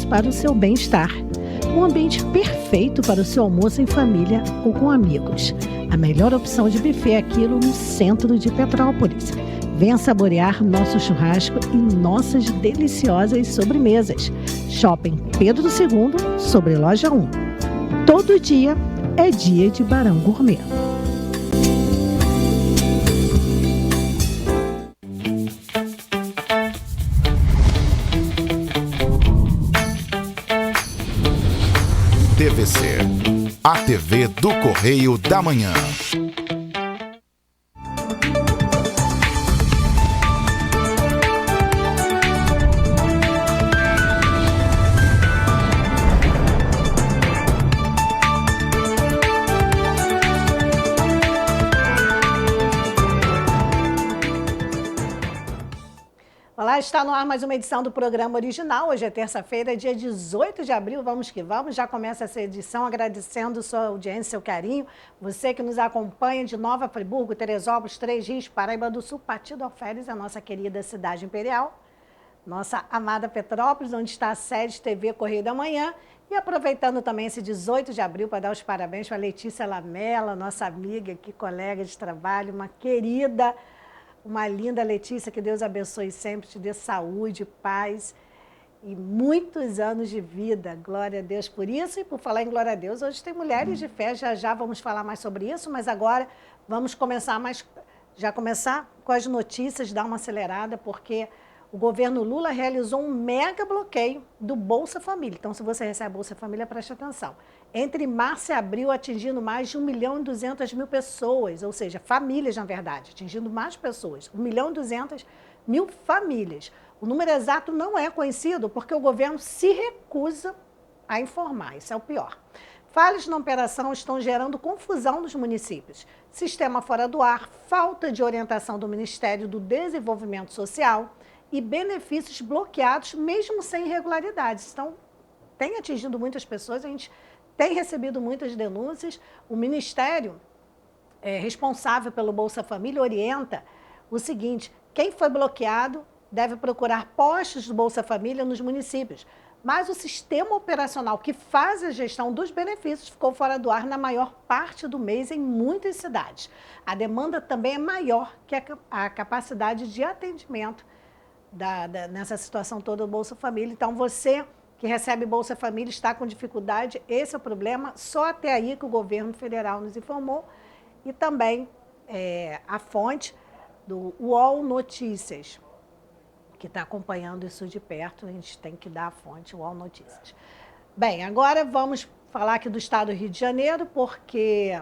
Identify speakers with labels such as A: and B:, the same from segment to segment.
A: para o seu bem-estar. Um ambiente perfeito para o seu almoço em família ou com amigos. A melhor opção de buffet é Aquilo no centro de Petrópolis. Venha saborear nosso churrasco e nossas deliciosas sobremesas. Shopping Pedro II, sobre Loja 1. Todo dia é dia de Barão Gourmet.
B: TVC, a TV do Correio da Manhã.
A: Olá, está no ar mais uma edição do programa original. Hoje é terça-feira, dia 18 de abril. Vamos que vamos. Já começa essa edição agradecendo sua audiência, seu carinho. Você que nos acompanha de Nova Friburgo, Teresópolis, Três Rios, Paraíba do Sul, Partido Alferes, a nossa querida cidade imperial. Nossa amada Petrópolis, onde está a sede TV Correio da Manhã. E aproveitando também esse 18 de abril para dar os parabéns para a Letícia Lamela, nossa amiga aqui, colega de trabalho, uma querida, uma linda Letícia, que Deus abençoe sempre, te dê saúde, paz e muitos anos de vida. Glória a Deus por isso. E por falar em glória a Deus, hoje tem Mulheres de Fé, já vamos falar mais sobre isso, mas agora vamos começar com as notícias, dar uma acelerada, porque o governo Lula realizou um mega bloqueio do Bolsa Família. Então, se você recebe Bolsa Família, preste atenção. Entre março e abril, atingindo mais de 1.200.000 pessoas, ou seja, famílias, na verdade, atingindo mais pessoas, 1.200.000 famílias. O número exato não é conhecido porque o governo se recusa a informar, isso é o pior. Falhas na operação estão gerando confusão nos municípios. Sistema fora do ar, falta de orientação do Ministério do Desenvolvimento Social e benefícios bloqueados, mesmo sem irregularidades. Então, tem atingido muitas pessoas, a gente tem recebido muitas denúncias. O Ministério responsável pelo Bolsa Família orienta o seguinte: quem foi bloqueado deve procurar postos do Bolsa Família nos municípios. Mas o sistema operacional que faz a gestão dos benefícios ficou fora do ar na maior parte do mês em muitas cidades. A demanda também é maior que a capacidade de atendimento nessa situação toda do Bolsa Família. Então, você que recebe Bolsa Família está com dificuldade, esse é o problema, só até aí que o governo federal nos informou. E também a fonte do UOL Notícias, que está acompanhando isso de perto, a gente tem que dar a fonte, UOL Notícias. Bem, agora vamos falar aqui do estado do Rio de Janeiro, porque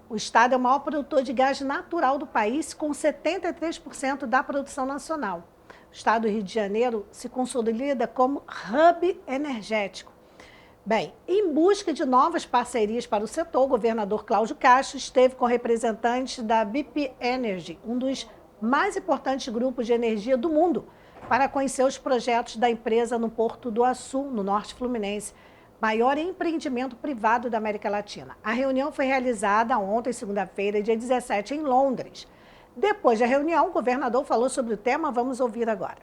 A: o estado é o maior produtor de gás natural do país, com 73% da produção nacional. O estado do Rio de Janeiro se consolida como hub energético. Bem, em busca de novas parcerias para o setor, o governador Cláudio Castro esteve com representantes da BP Energy, um dos mais importantes grupos de energia do mundo, para conhecer os projetos da empresa no Porto do Açu, no norte fluminense, maior empreendimento privado da América Latina. A reunião foi realizada ontem, segunda-feira, dia 17, em Londres. Depois da reunião, o governador falou sobre o tema, vamos ouvir agora.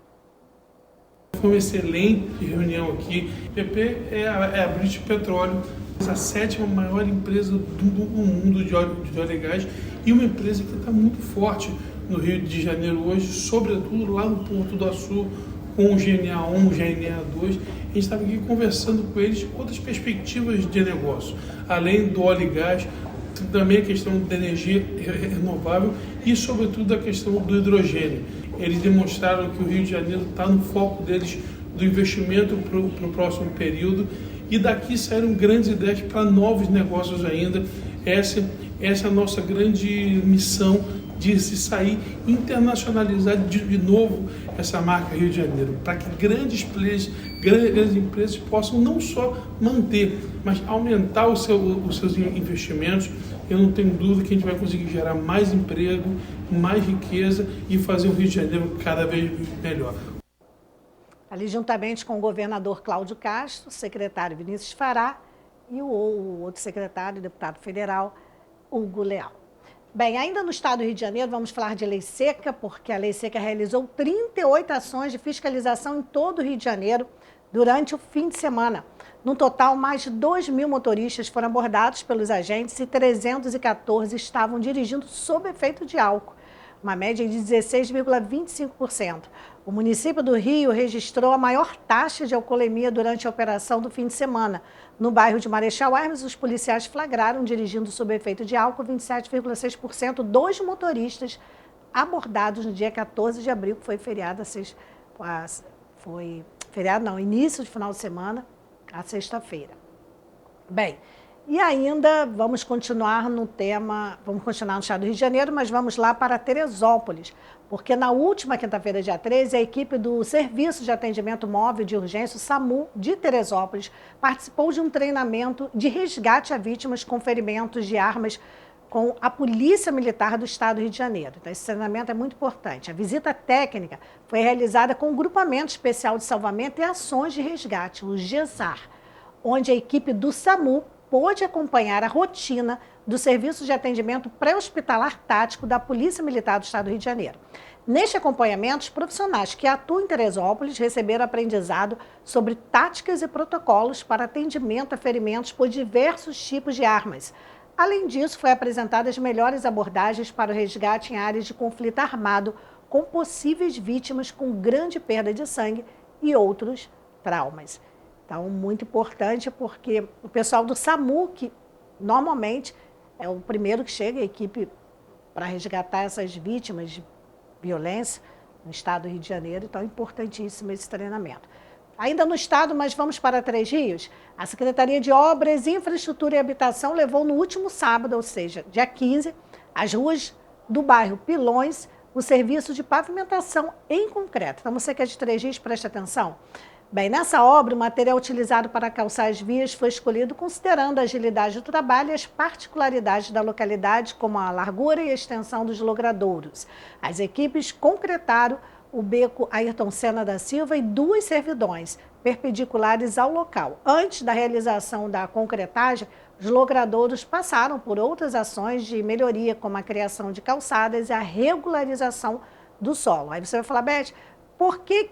C: Foi uma excelente reunião aqui. BP é a British Petroleum, a sétima maior empresa do mundo de óleo e gás, e uma empresa que está muito forte no Rio de Janeiro hoje, sobretudo lá no Porto do Açu, com o GNA1, o GNA2. A gente estava aqui conversando com eles outras perspectivas de negócio, além do óleo e gás, também a questão da energia renovável e, sobretudo, a questão do hidrogênio. Eles demonstraram que o Rio de Janeiro está no foco deles do investimento para o próximo período, e daqui saíram grandes ideias para novos negócios ainda. Essa é a nossa grande missão, de se sair, internacionalizar de novo essa marca Rio de Janeiro, para que grandes players, grandes empresas possam não só manter, mas aumentar os seus investimentos. Eu não tenho dúvida que a gente vai conseguir gerar mais emprego, mais riqueza e fazer o Rio de Janeiro cada vez melhor.
A: Ali, juntamente com o governador Cláudio Castro, o secretário Vinícius Fará e o outro secretário, deputado federal, Hugo Leal. Bem, ainda no estado do Rio de Janeiro, vamos falar de lei seca, porque a lei seca realizou 38 ações de fiscalização em todo o Rio de Janeiro, durante o fim de semana. No total, mais de 2.000 motoristas foram abordados pelos agentes e 314 estavam dirigindo sob efeito de álcool, uma média de 16,25%. O município do Rio registrou a maior taxa de alcoolemia durante a operação do fim de semana. No bairro de Marechal Hermes, os policiais flagraram dirigindo sob efeito de álcool 27,6% dos motoristas abordados no dia 14 de abril, que foi feriado, início de final de semana, a sexta-feira. Bem, e ainda vamos continuar no estado do Rio de Janeiro, mas vamos lá para Teresópolis, porque na última quinta-feira, dia 13, a equipe do Serviço de Atendimento Móvel de Urgência, o SAMU, de Teresópolis, participou de um treinamento de resgate a vítimas com ferimentos de armas com a Polícia Militar do Estado do Rio de Janeiro. Então, esse treinamento é muito importante. A visita técnica foi realizada com o Grupamento Especial de Salvamento e Ações de Resgate, o GESAR, onde a equipe do SAMU pôde acompanhar a rotina do Serviço de Atendimento Pré-Hospitalar Tático da Polícia Militar do Estado do Rio de Janeiro. Neste acompanhamento, os profissionais que atuam em Teresópolis receberam aprendizado sobre táticas e protocolos para atendimento a ferimentos por diversos tipos de armas. Além disso, foi apresentadas as melhores abordagens para o resgate em áreas de conflito armado, com possíveis vítimas com grande perda de sangue e outros traumas. Então, muito importante, porque o pessoal do SAMU, que normalmente é o primeiro que chega, a equipe para resgatar essas vítimas de violência no estado do Rio de Janeiro, então é importantíssimo esse treinamento. Ainda no estado, mas vamos para Três Rios, a Secretaria de Obras, Infraestrutura e Habitação levou no último sábado, ou seja, dia 15, as ruas do bairro Pilões, o serviço de pavimentação em concreto. Então, você que é de Três Rios, preste atenção. Bem, nessa obra, o material utilizado para calçar as vias foi escolhido considerando a agilidade do trabalho e as particularidades da localidade, como a largura e a extensão dos logradouros. As equipes concretaram o beco Ayrton Senna da Silva e 2 servidões perpendiculares ao local. Antes da realização da concretagem, os logradouros passaram por outras ações de melhoria, como a criação de calçadas e a regularização do solo. Aí você vai falar, Beth, por que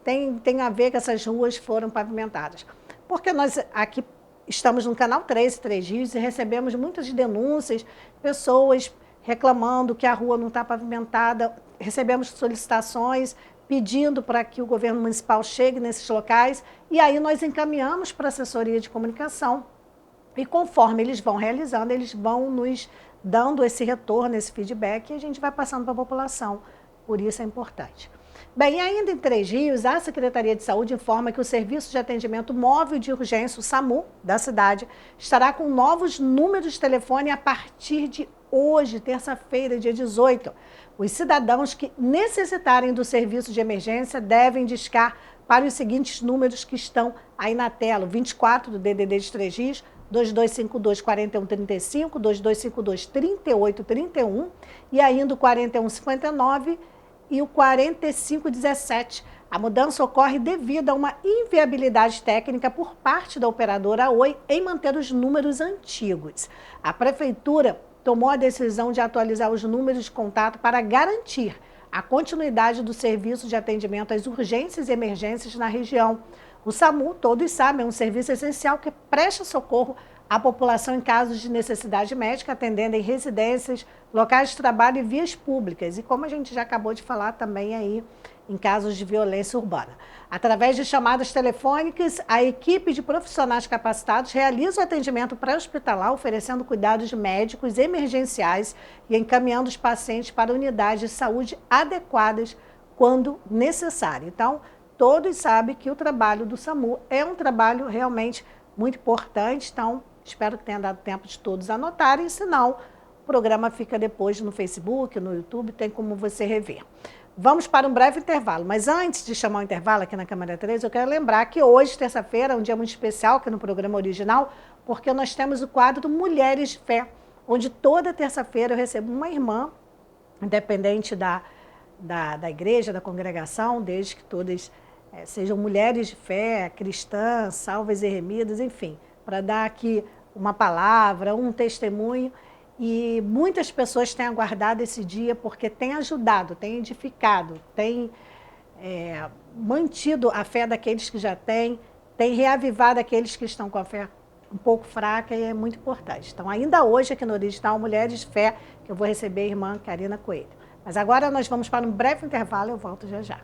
A: tem a ver que essas ruas foram pavimentadas? Porque nós aqui estamos no canal 13, Três Rios, e recebemos muitas denúncias, pessoas reclamando que a rua não está pavimentada. Recebemos solicitações pedindo para que o governo municipal chegue nesses locais, e aí nós encaminhamos para a assessoria de comunicação, e conforme eles vão realizando, eles vão nos dando esse retorno, esse feedback, e a gente vai passando para a população. Por isso é importante. Bem, ainda em Três Rios, a Secretaria de Saúde informa que o Serviço de Atendimento Móvel de Urgência, o SAMU, da cidade, estará com novos números de telefone a partir de hoje, terça-feira, dia 18. Os cidadãos que necessitarem do serviço de emergência devem discar para os seguintes números que estão aí na tela: o 24 do DDD de Três Rios, 2252-4135, 2252-3831 e ainda o 4159 e o 4517. A mudança ocorre devido a uma inviabilidade técnica por parte da operadora Oi em manter os números antigos. A Prefeitura tomou a decisão de atualizar os números de contato para garantir a continuidade do serviço de atendimento às urgências e emergências na região. O SAMU, todos sabem, é um serviço essencial que presta socorro à população em casos de necessidade médica, atendendo em residências, locais de trabalho e vias públicas. E como a gente já acabou de falar também aí, em casos de violência urbana. Através de chamadas telefônicas, a equipe de profissionais capacitados realiza o atendimento pré-hospitalar, oferecendo cuidados médicos emergenciais e encaminhando os pacientes para unidades de saúde adequadas quando necessário. Então, todos sabem que o trabalho do SAMU é um trabalho realmente muito importante, então espero que tenha dado tempo de todos anotarem, senão o programa fica depois no Facebook, no YouTube, tem como você rever. Vamos para um breve intervalo, mas antes de chamar o intervalo aqui na Câmara 13, eu quero lembrar que hoje, terça-feira, é um dia muito especial aqui no programa original, porque nós temos o quadro Mulheres de Fé, onde toda terça-feira eu recebo uma irmã, independente da igreja, da congregação, desde que todas sejam mulheres de fé, cristãs, salvas e remidas, enfim, para dar aqui uma palavra, um testemunho. E muitas pessoas têm aguardado esse dia porque tem ajudado, tem edificado, tem mantido a fé daqueles que já têm, tem reavivado aqueles que estão com a fé um pouco fraca e é muito importante. Então, ainda hoje aqui no Original Mulheres de Fé, que eu vou receber a irmã Karina Coelho. Mas agora nós vamos para um breve intervalo, eu volto já já.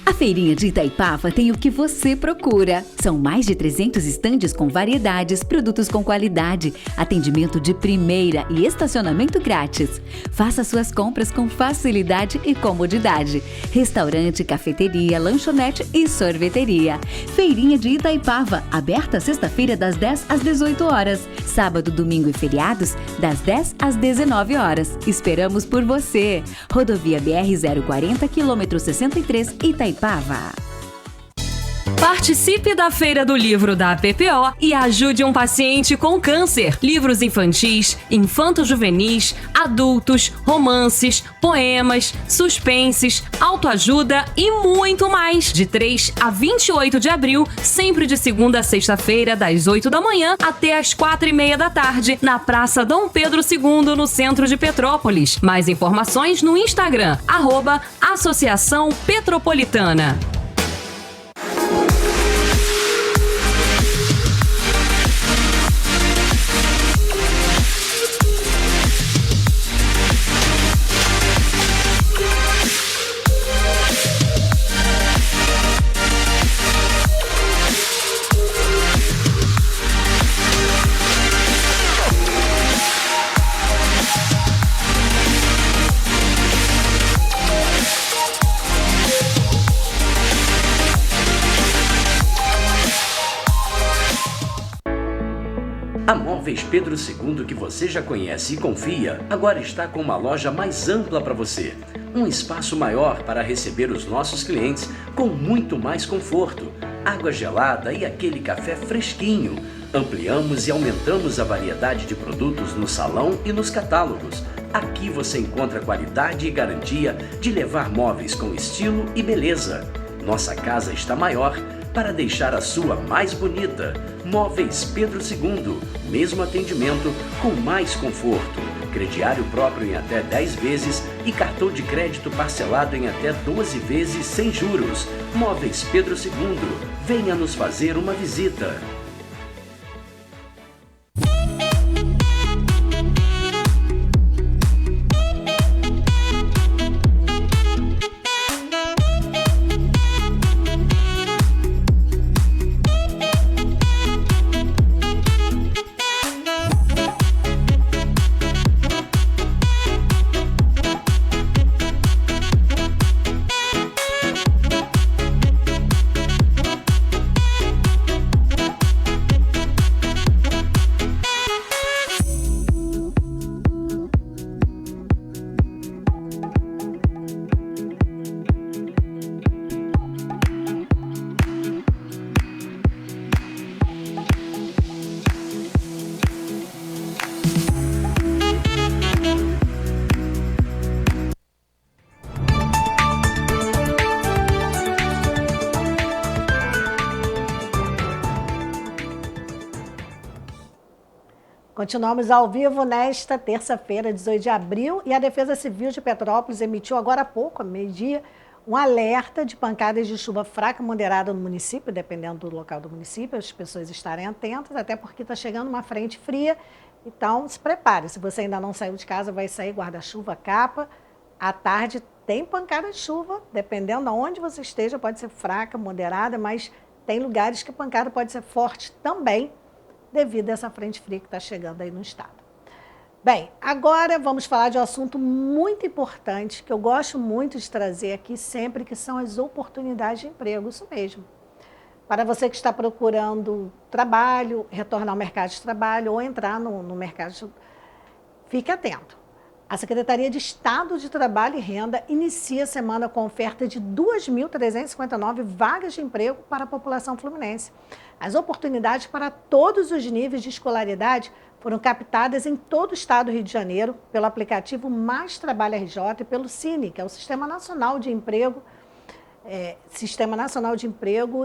D: A Feirinha de Itaipava tem o que você procura. São mais de 300 estandes com variedades, produtos com qualidade, atendimento de primeira e estacionamento grátis. Faça suas compras com facilidade e comodidade. Restaurante, cafeteria, lanchonete e sorveteria. Feirinha de Itaipava, aberta sexta-feira das 10 às 18 horas. Sábado, domingo e feriados, das 10 às 19 horas. Esperamos por você. Rodovia BR-040, quilômetro 63, Itaipava.
E: Participe da Feira do Livro da PPO e ajude um paciente com câncer. Livros infantis, infanto-juvenis, adultos, romances, poemas, suspenses, autoajuda e muito mais. De 3 a 28 de abril, sempre de segunda a sexta-feira, das 8 da manhã até as 4:30 da tarde, na Praça Dom Pedro II, no centro de Petrópolis. Mais informações no Instagram, @Associação Petropolitana.
F: A Móveis Pedro II, que você já conhece e confia, agora está com uma loja mais ampla para você. Um espaço maior para receber os nossos clientes com muito mais conforto, água gelada e aquele café fresquinho. Ampliamos e aumentamos a variedade de produtos no salão e nos catálogos. Aqui você encontra qualidade e garantia de levar móveis com estilo e beleza. Nossa casa está maior para deixar a sua mais bonita. Móveis Pedro II, mesmo atendimento com mais conforto. Crediário próprio em até 10 vezes e cartão de crédito parcelado em até 12 vezes sem juros. Móveis Pedro II, venha nos fazer uma visita.
A: Continuamos ao vivo nesta terça-feira, 18 de abril, e a Defesa Civil de Petrópolis emitiu agora há pouco, a meio-dia, um alerta de pancadas de chuva fraca e moderada no município, dependendo do local do município, as pessoas estarem atentas, até porque está chegando uma frente fria, então se prepare. Se você ainda não saiu de casa, vai sair guarda-chuva, capa. À tarde tem pancada de chuva, dependendo de onde você esteja, pode ser fraca, moderada, mas tem lugares que a pancada pode ser forte também, devido a essa frente fria que está chegando aí no estado. Bem, agora vamos falar de um assunto muito importante, que eu gosto muito de trazer aqui sempre, que são as oportunidades de emprego, isso mesmo. Para você que está procurando trabalho, retornar ao mercado de trabalho ou entrar no mercado, fique atento. A Secretaria de Estado de Trabalho e Renda inicia a semana com oferta de 2.359 vagas de emprego para a população fluminense. As oportunidades para todos os níveis de escolaridade foram captadas em todo o estado do Rio de Janeiro pelo aplicativo Mais Trabalho RJ e pelo Cine, que é o Sistema Nacional de Emprego,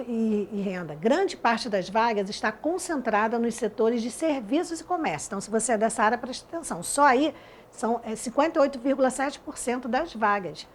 A: e Renda. Grande parte das vagas está concentrada nos setores de serviços e comércio. Então, se você é dessa área, preste atenção. Só aí são 58,7% das vagas.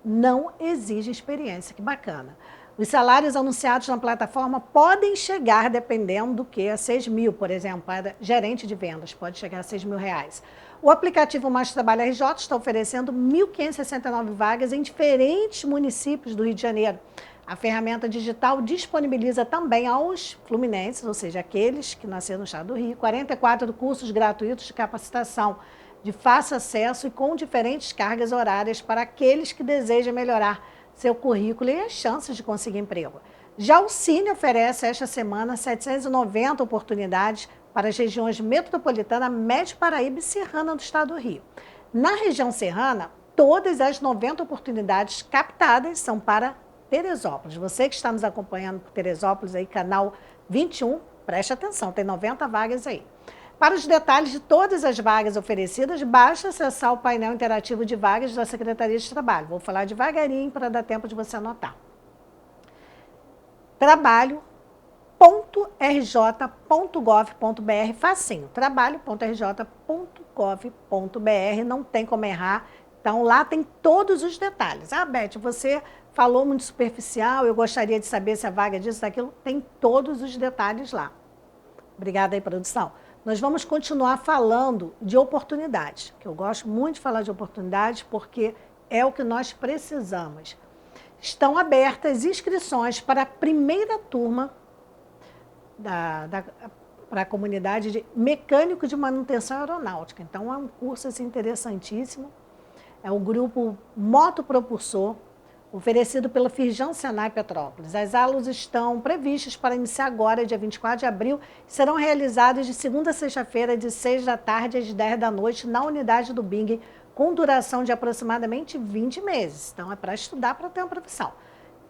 A: Não exige experiência, que bacana. Os salários anunciados na plataforma podem chegar, dependendo do que, a 6 mil, por exemplo, para gerente de vendas, pode chegar a 6 mil reais. O aplicativo Mais Trabalho RJ está oferecendo 1.569 vagas em diferentes municípios do Rio de Janeiro. A ferramenta digital disponibiliza também aos fluminenses, ou seja, aqueles que nasceram no estado do Rio, 44 cursos gratuitos de capacitação de fácil acesso e com diferentes cargas horárias para aqueles que desejam melhorar seu currículo e as chances de conseguir emprego. Já o Cine oferece esta semana 790 oportunidades para as regiões metropolitana, Médio Paraíba e Serrana do estado do Rio. Na região serrana, todas as 90 oportunidades captadas são para Teresópolis. Você que está nos acompanhando por Teresópolis, aí, canal 21, preste atenção, tem 90 vagas aí. Para os detalhes de todas as vagas oferecidas, basta acessar o painel interativo de vagas da Secretaria de Trabalho. Vou falar devagarinho para dar tempo de você anotar. Trabalho.rj.gov.br, facinho. Trabalho.rj.gov.br, não tem como errar. Então, lá tem todos os detalhes. Ah, Beth, você falou muito superficial, eu gostaria de saber se a vaga disso, daquilo. Tem todos os detalhes lá. Obrigada aí, produção. Nós vamos continuar falando de oportunidades, que eu gosto muito de falar de oportunidades porque é o que nós precisamos. Estão abertas inscrições para a primeira turma para a comunidade de mecânico de manutenção aeronáutica. Então, é um curso assim, interessantíssimo. É o grupo Motopropulsor, oferecido pela Firjan Senai Petrópolis. As aulas estão previstas para iniciar agora, dia 24 de abril, e serão realizadas de segunda a sexta-feira, de 6 da tarde às 10 da noite, na unidade do Bing, com duração de aproximadamente 20 meses. Então, é para estudar, para ter uma profissão.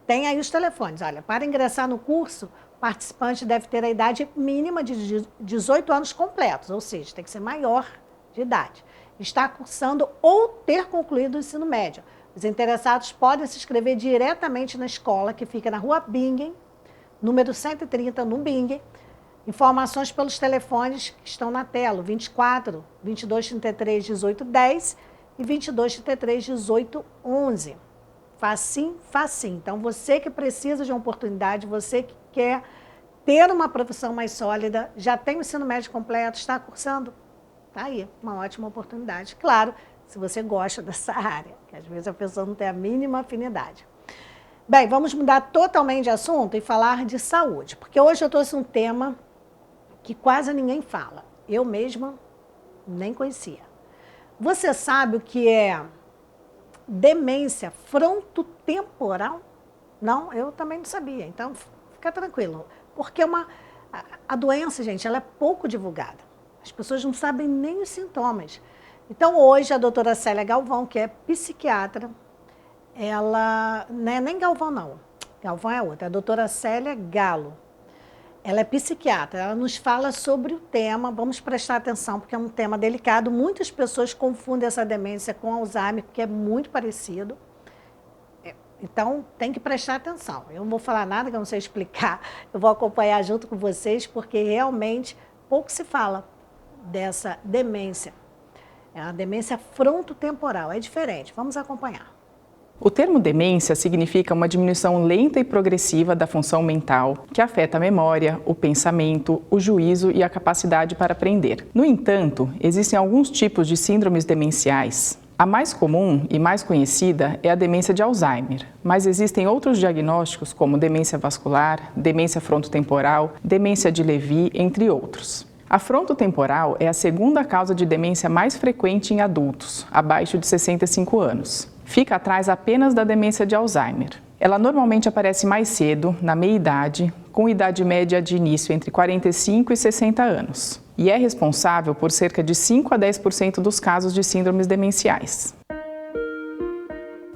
A: Tem aí os telefones. Olha, para ingressar no curso, o participante deve ter a idade mínima de 18 anos completos, ou seja, tem que ser maior de idade. Estar cursando ou ter concluído o ensino médio. Os interessados podem se inscrever diretamente na escola, que fica na Rua Bingen, número 130, no Bingen. Informações pelos telefones que estão na tela, 24 2233 1810 e 2233 1811. Facinho, facinho. Então, você que precisa de uma oportunidade, você que quer ter uma profissão mais sólida, já tem o ensino médio completo, está cursando, está aí, uma ótima oportunidade. Claro, se você gosta dessa área, que às vezes a pessoa não tem a mínima afinidade. Bem, vamos mudar totalmente de assunto e falar de saúde, porque hoje eu trouxe um tema que quase ninguém fala. Eu mesma nem conhecia. Você sabe o que é demência frontotemporal? Não, eu também não sabia, então fica tranquilo. Porque a doença, gente, ela é pouco divulgada. As pessoas não sabem nem os sintomas. Então, hoje, a doutora Célia Galvão, que é psiquiatra, ela... Não é nem Galvão, não. Galvão é outra. A doutora Célia Galo. Ela é psiquiatra. Ela nos fala sobre o tema. Vamos prestar atenção, porque é um tema delicado. Muitas pessoas confundem essa demência com Alzheimer, que é muito parecido. Então, tem que prestar atenção. Eu não vou falar nada que eu não sei explicar. Eu vou acompanhar junto com vocês, porque realmente pouco se fala dessa demência. É a demência frontotemporal, é diferente. Vamos acompanhar.
G: O termo demência significa uma diminuição lenta e progressiva da função mental, que afeta a memória, o pensamento, o juízo e a capacidade para aprender. No entanto, existem alguns tipos de síndromes demenciais. A mais comum e mais conhecida é a demência de Alzheimer, mas existem outros diagnósticos como demência vascular, demência frontotemporal, demência de Lewy, entre outros. A frontotemporal é a segunda causa de demência mais frequente em adultos, abaixo de 65 anos. Fica atrás apenas da demência de Alzheimer. Ela normalmente aparece mais cedo, na meia-idade, com idade média de início entre 45 e 60 anos. E é responsável por cerca de 5 a 10% dos casos de síndromes demenciais.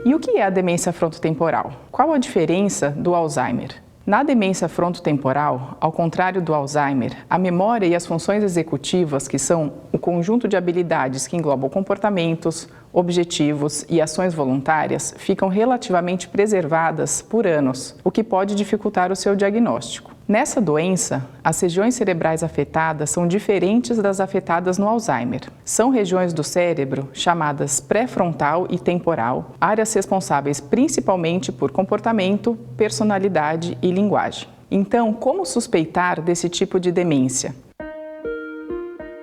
G: E o que é a demência frontotemporal? Qual a diferença do Alzheimer? Na demência frontotemporal, ao contrário do Alzheimer, a memória e as funções executivas, que são o conjunto de habilidades que englobam comportamentos, objetivos e ações voluntárias, ficam relativamente preservadas por anos, o que pode dificultar o seu diagnóstico. Nessa doença, as regiões cerebrais afetadas são diferentes das afetadas no Alzheimer. São regiões do cérebro chamadas pré-frontal e temporal, áreas responsáveis principalmente por comportamento, personalidade e linguagem. Então, como suspeitar desse tipo de demência?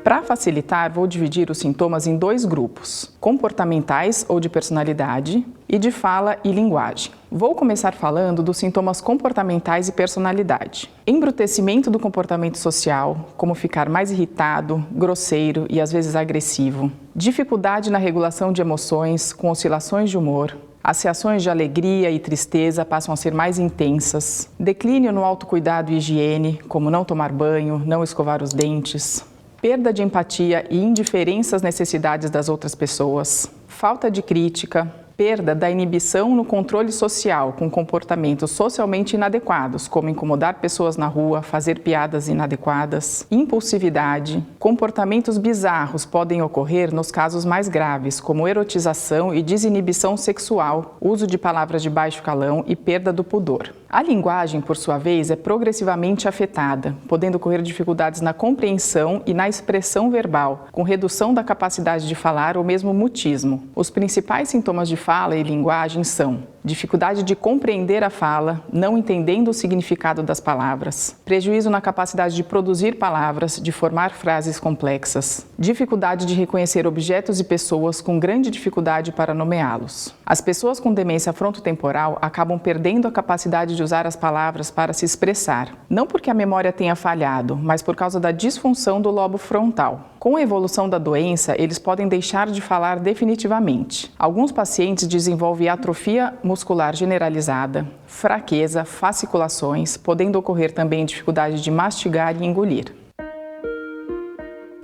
G: Para facilitar, vou dividir os sintomas em dois grupos: comportamentais ou de personalidade e de fala e linguagem. Vou começar falando dos sintomas comportamentais e personalidade. Embrutecimento do comportamento social, como ficar mais irritado, grosseiro e às vezes agressivo. Dificuldade na regulação de emoções, com oscilações de humor. As reações de alegria e tristeza passam a ser mais intensas. Declínio no autocuidado e higiene, como não tomar banho, não escovar os dentes. Perda de empatia e indiferença às necessidades das outras pessoas, falta de crítica, perda da inibição no controle social com comportamentos socialmente inadequados, como incomodar pessoas na rua, fazer piadas inadequadas, impulsividade, comportamentos bizarros podem ocorrer nos casos mais graves, como erotização e desinibição sexual, uso de palavras de baixo calão e perda do pudor. A linguagem, por sua vez, é progressivamente afetada, podendo ocorrer dificuldades na compreensão e na expressão verbal, com redução da capacidade de falar ou mesmo mutismo. Os principais sintomas de fala e linguagem são dificuldade de compreender a fala, não entendendo o significado das palavras, prejuízo na capacidade de produzir palavras, de formar frases complexas, dificuldade de reconhecer objetos e pessoas com grande dificuldade para nomeá-los. As pessoas com demência frontotemporal acabam perdendo a capacidade de usar as palavras para se expressar, não porque a memória tenha falhado, mas por causa da disfunção do lobo frontal. Com a evolução da doença, eles podem deixar de falar definitivamente. Alguns pacientes desenvolvem atrofia muscular generalizada, fraqueza, fasciculações, podendo ocorrer também dificuldade de mastigar e engolir.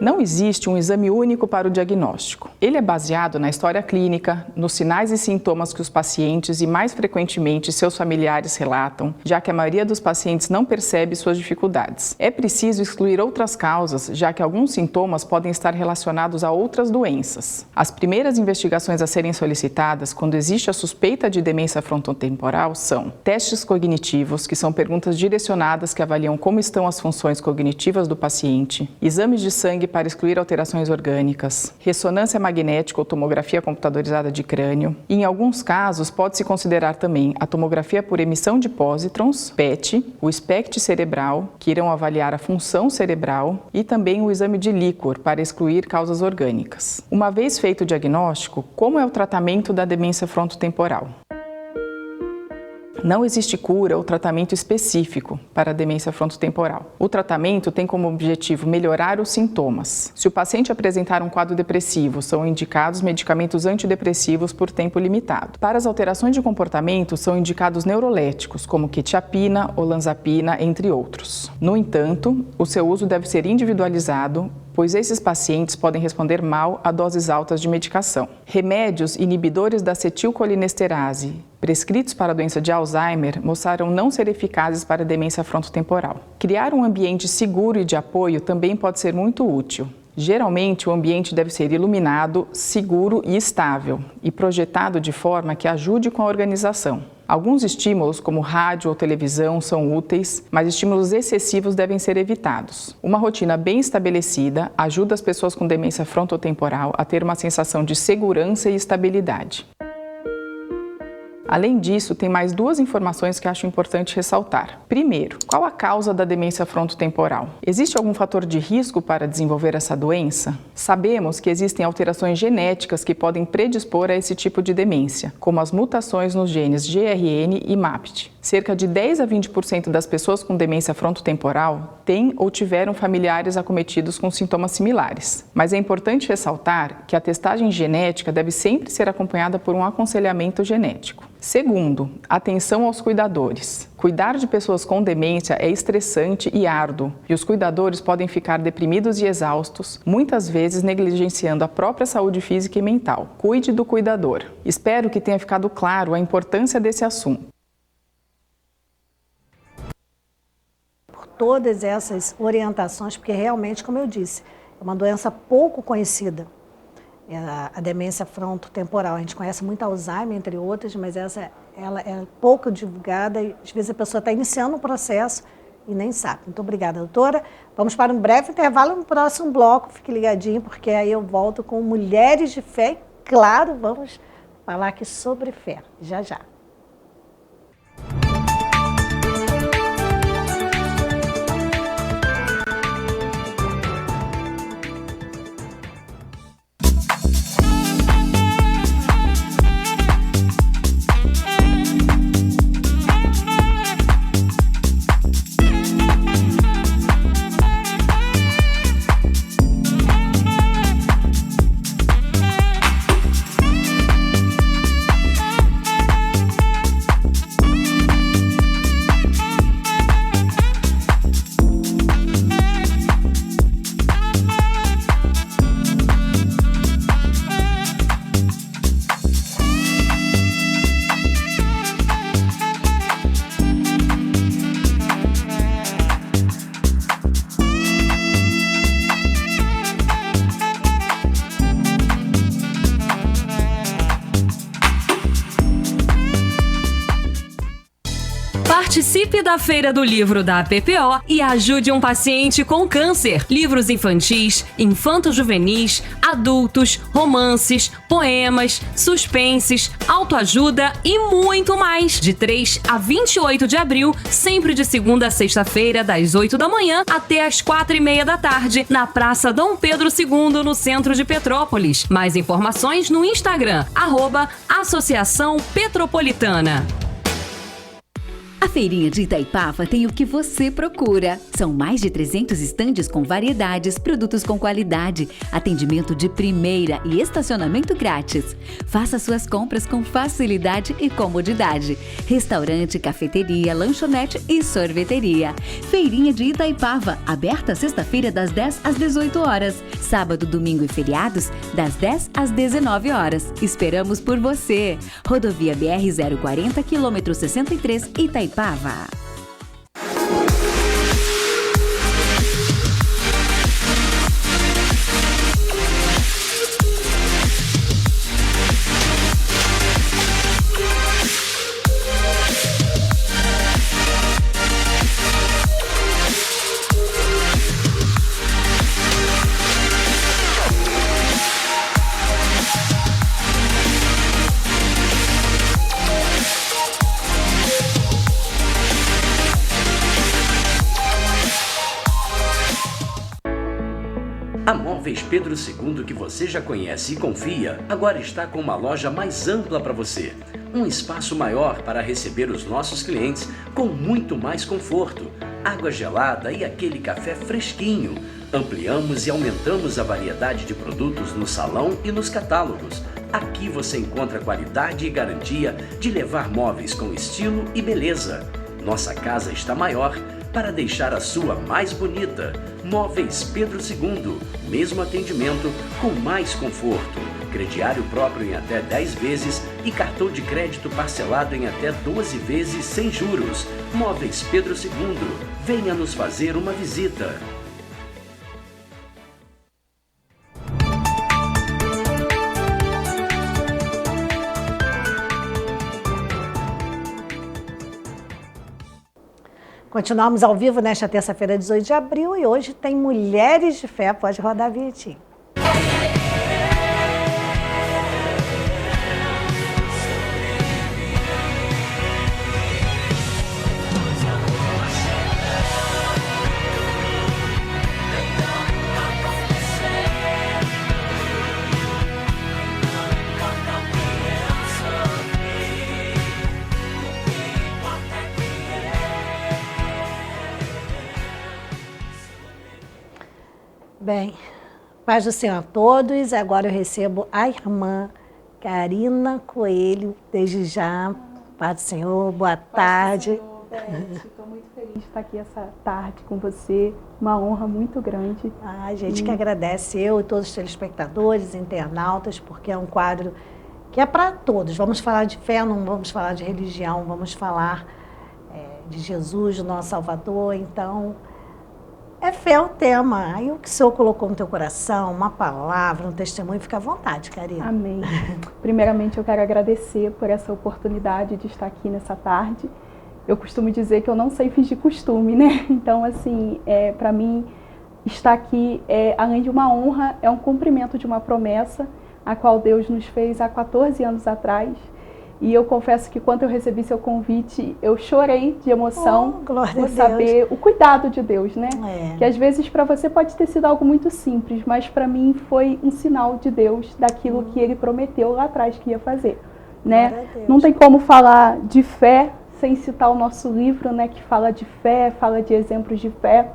G: Não existe um exame único para o diagnóstico. Ele é baseado na história clínica, nos sinais e sintomas que os pacientes e, mais frequentemente, seus familiares relatam, já que a maioria dos pacientes não percebe suas dificuldades. É preciso excluir outras causas, já que alguns sintomas podem estar relacionados a outras doenças. As primeiras investigações a serem solicitadas quando existe a suspeita de demência frontotemporal são testes cognitivos, que são perguntas direcionadas que avaliam como estão as funções cognitivas do paciente, exames de sangue para excluir alterações orgânicas, ressonância magnética ou tomografia computadorizada de crânio. E, em alguns casos, pode-se considerar também a tomografia por emissão de pósitrons, PET, o SPECT cerebral, que irão avaliar a função cerebral, e também o exame de líquor para excluir causas orgânicas. Uma vez feito o diagnóstico, como é o tratamento da demência frontotemporal? Não existe cura ou tratamento específico para a demência frontotemporal. O tratamento tem como objetivo melhorar os sintomas. Se o paciente apresentar um quadro depressivo, são indicados medicamentos antidepressivos por tempo limitado. Para as alterações de comportamento, são indicados neuroléticos, como quetiapina, olanzapina, entre outros. No entanto, o seu uso deve ser individualizado, pois esses pacientes podem responder mal a doses altas de medicação. Remédios inibidores da acetilcolinesterase, prescritos para a doença de Alzheimer, mostraram não ser eficazes para a demência frontotemporal. Criar um ambiente seguro e de apoio também pode ser muito útil. Geralmente, o ambiente deve ser iluminado, seguro e estável, e projetado de forma que ajude com a organização. Alguns estímulos, como rádio ou televisão, são úteis, mas estímulos excessivos devem ser evitados. Uma rotina bem estabelecida ajuda as pessoas com demência frontotemporal a ter uma sensação de segurança e estabilidade. Além disso, tem mais 2 informações que acho importante ressaltar. Primeiro, qual a causa da demência frontotemporal? Existe algum fator de risco para desenvolver essa doença? Sabemos que existem alterações genéticas que podem predispor a esse tipo de demência, como as mutações nos genes GRN e MAPT. Cerca de 10 a 20% das pessoas com demência frontotemporal têm ou tiveram familiares acometidos com sintomas similares. Mas é importante ressaltar que a testagem genética deve sempre ser acompanhada por um aconselhamento genético. Segundo, atenção aos cuidadores. Cuidar de pessoas com demência é estressante e árduo, e os cuidadores podem ficar deprimidos e exaustos, muitas vezes negligenciando a própria saúde física e mental. Cuide do cuidador. Espero que tenha ficado claro a importância desse assunto.
A: Por todas essas orientações, porque realmente, como eu disse, é uma doença pouco conhecida. A demência frontotemporal. A gente conhece muito Alzheimer, entre outras, mas ela é pouco divulgada e às vezes a pessoa está iniciando um processo e nem sabe. Muito obrigada, doutora. Vamos para um breve intervalo no próximo bloco. Fique ligadinho, porque aí eu volto com Mulheres de Fé e, claro, vamos falar aqui sobre fé. Já, já.
E: Participe da Feira do Livro da PPO e ajude um paciente com câncer. Livros infantis, infanto-juvenis, adultos, romances, poemas, suspenses, autoajuda e muito mais. De 3 a 28 de abril, sempre de segunda a sexta-feira, das 8 da manhã até as 4:30 da tarde, na Praça Dom Pedro II, no centro de Petrópolis. Mais informações no Instagram, @Associação Petropolitana.
D: A Feirinha de Itaipava tem o que você procura. São mais de 300 estandes com variedades, produtos com qualidade, atendimento de primeira e estacionamento grátis. Faça suas compras com facilidade e comodidade. Restaurante, cafeteria, lanchonete e sorveteria. Feirinha de Itaipava, aberta sexta-feira das 10 às 18 horas. Sábado, domingo e feriados, das 10 às 19 horas. Esperamos por você. Rodovia BR-040, quilômetro 63, Itaipava.
F: A Móveis Pedro II, que você já conhece e confia, agora está com uma loja mais ampla para você. Um espaço maior para receber os nossos clientes com muito mais conforto, água gelada e aquele café fresquinho. Ampliamos e aumentamos a variedade de produtos no salão e nos catálogos. Aqui você encontra qualidade e garantia de levar móveis com estilo e beleza. Nossa casa está maior para deixar a sua mais bonita. Móveis Pedro II, mesmo atendimento com mais conforto. Crediário próprio em até 10 vezes e cartão de crédito parcelado em até 12 vezes sem juros. Móveis Pedro II, venha nos fazer uma visita.
A: Continuamos ao vivo nesta terça-feira, 18 de abril, e hoje tem Mulheres de Fé. Pode rodar a vinhetinha. Bem, paz do Senhor a todos. Agora eu recebo a irmã Karina Coelho, desde já. Paz do Senhor, boa tarde.
H: Estou muito feliz de estar aqui essa tarde com você, uma honra muito grande.
A: A gente que agradece, eu e todos os telespectadores, internautas, porque é um quadro que é para todos. Vamos falar de fé, não vamos falar de religião, vamos falar de Jesus, nosso Salvador. Então, é fé o tema. Aí o que o Senhor colocou no teu coração, uma palavra, um testemunho, fica à vontade, Karina.
H: Amém. Primeiramente, eu quero agradecer por essa oportunidade de estar aqui nessa tarde. Eu costumo dizer que eu não sei fingir costume, né? Então, assim, para mim, estar aqui, além de uma honra, é um cumprimento de uma promessa, a qual Deus nos fez há 14 anos atrás. E eu confesso que quando eu recebi seu convite, eu chorei de emoção por saber o cuidado de Deus, né? Que às vezes para você pode ter sido algo muito simples, mas para mim foi um sinal de Deus daquilo que Ele prometeu lá atrás que ia fazer, né? Não tem como falar de fé sem citar o nosso livro, né, que fala de fé, fala de exemplos de fé,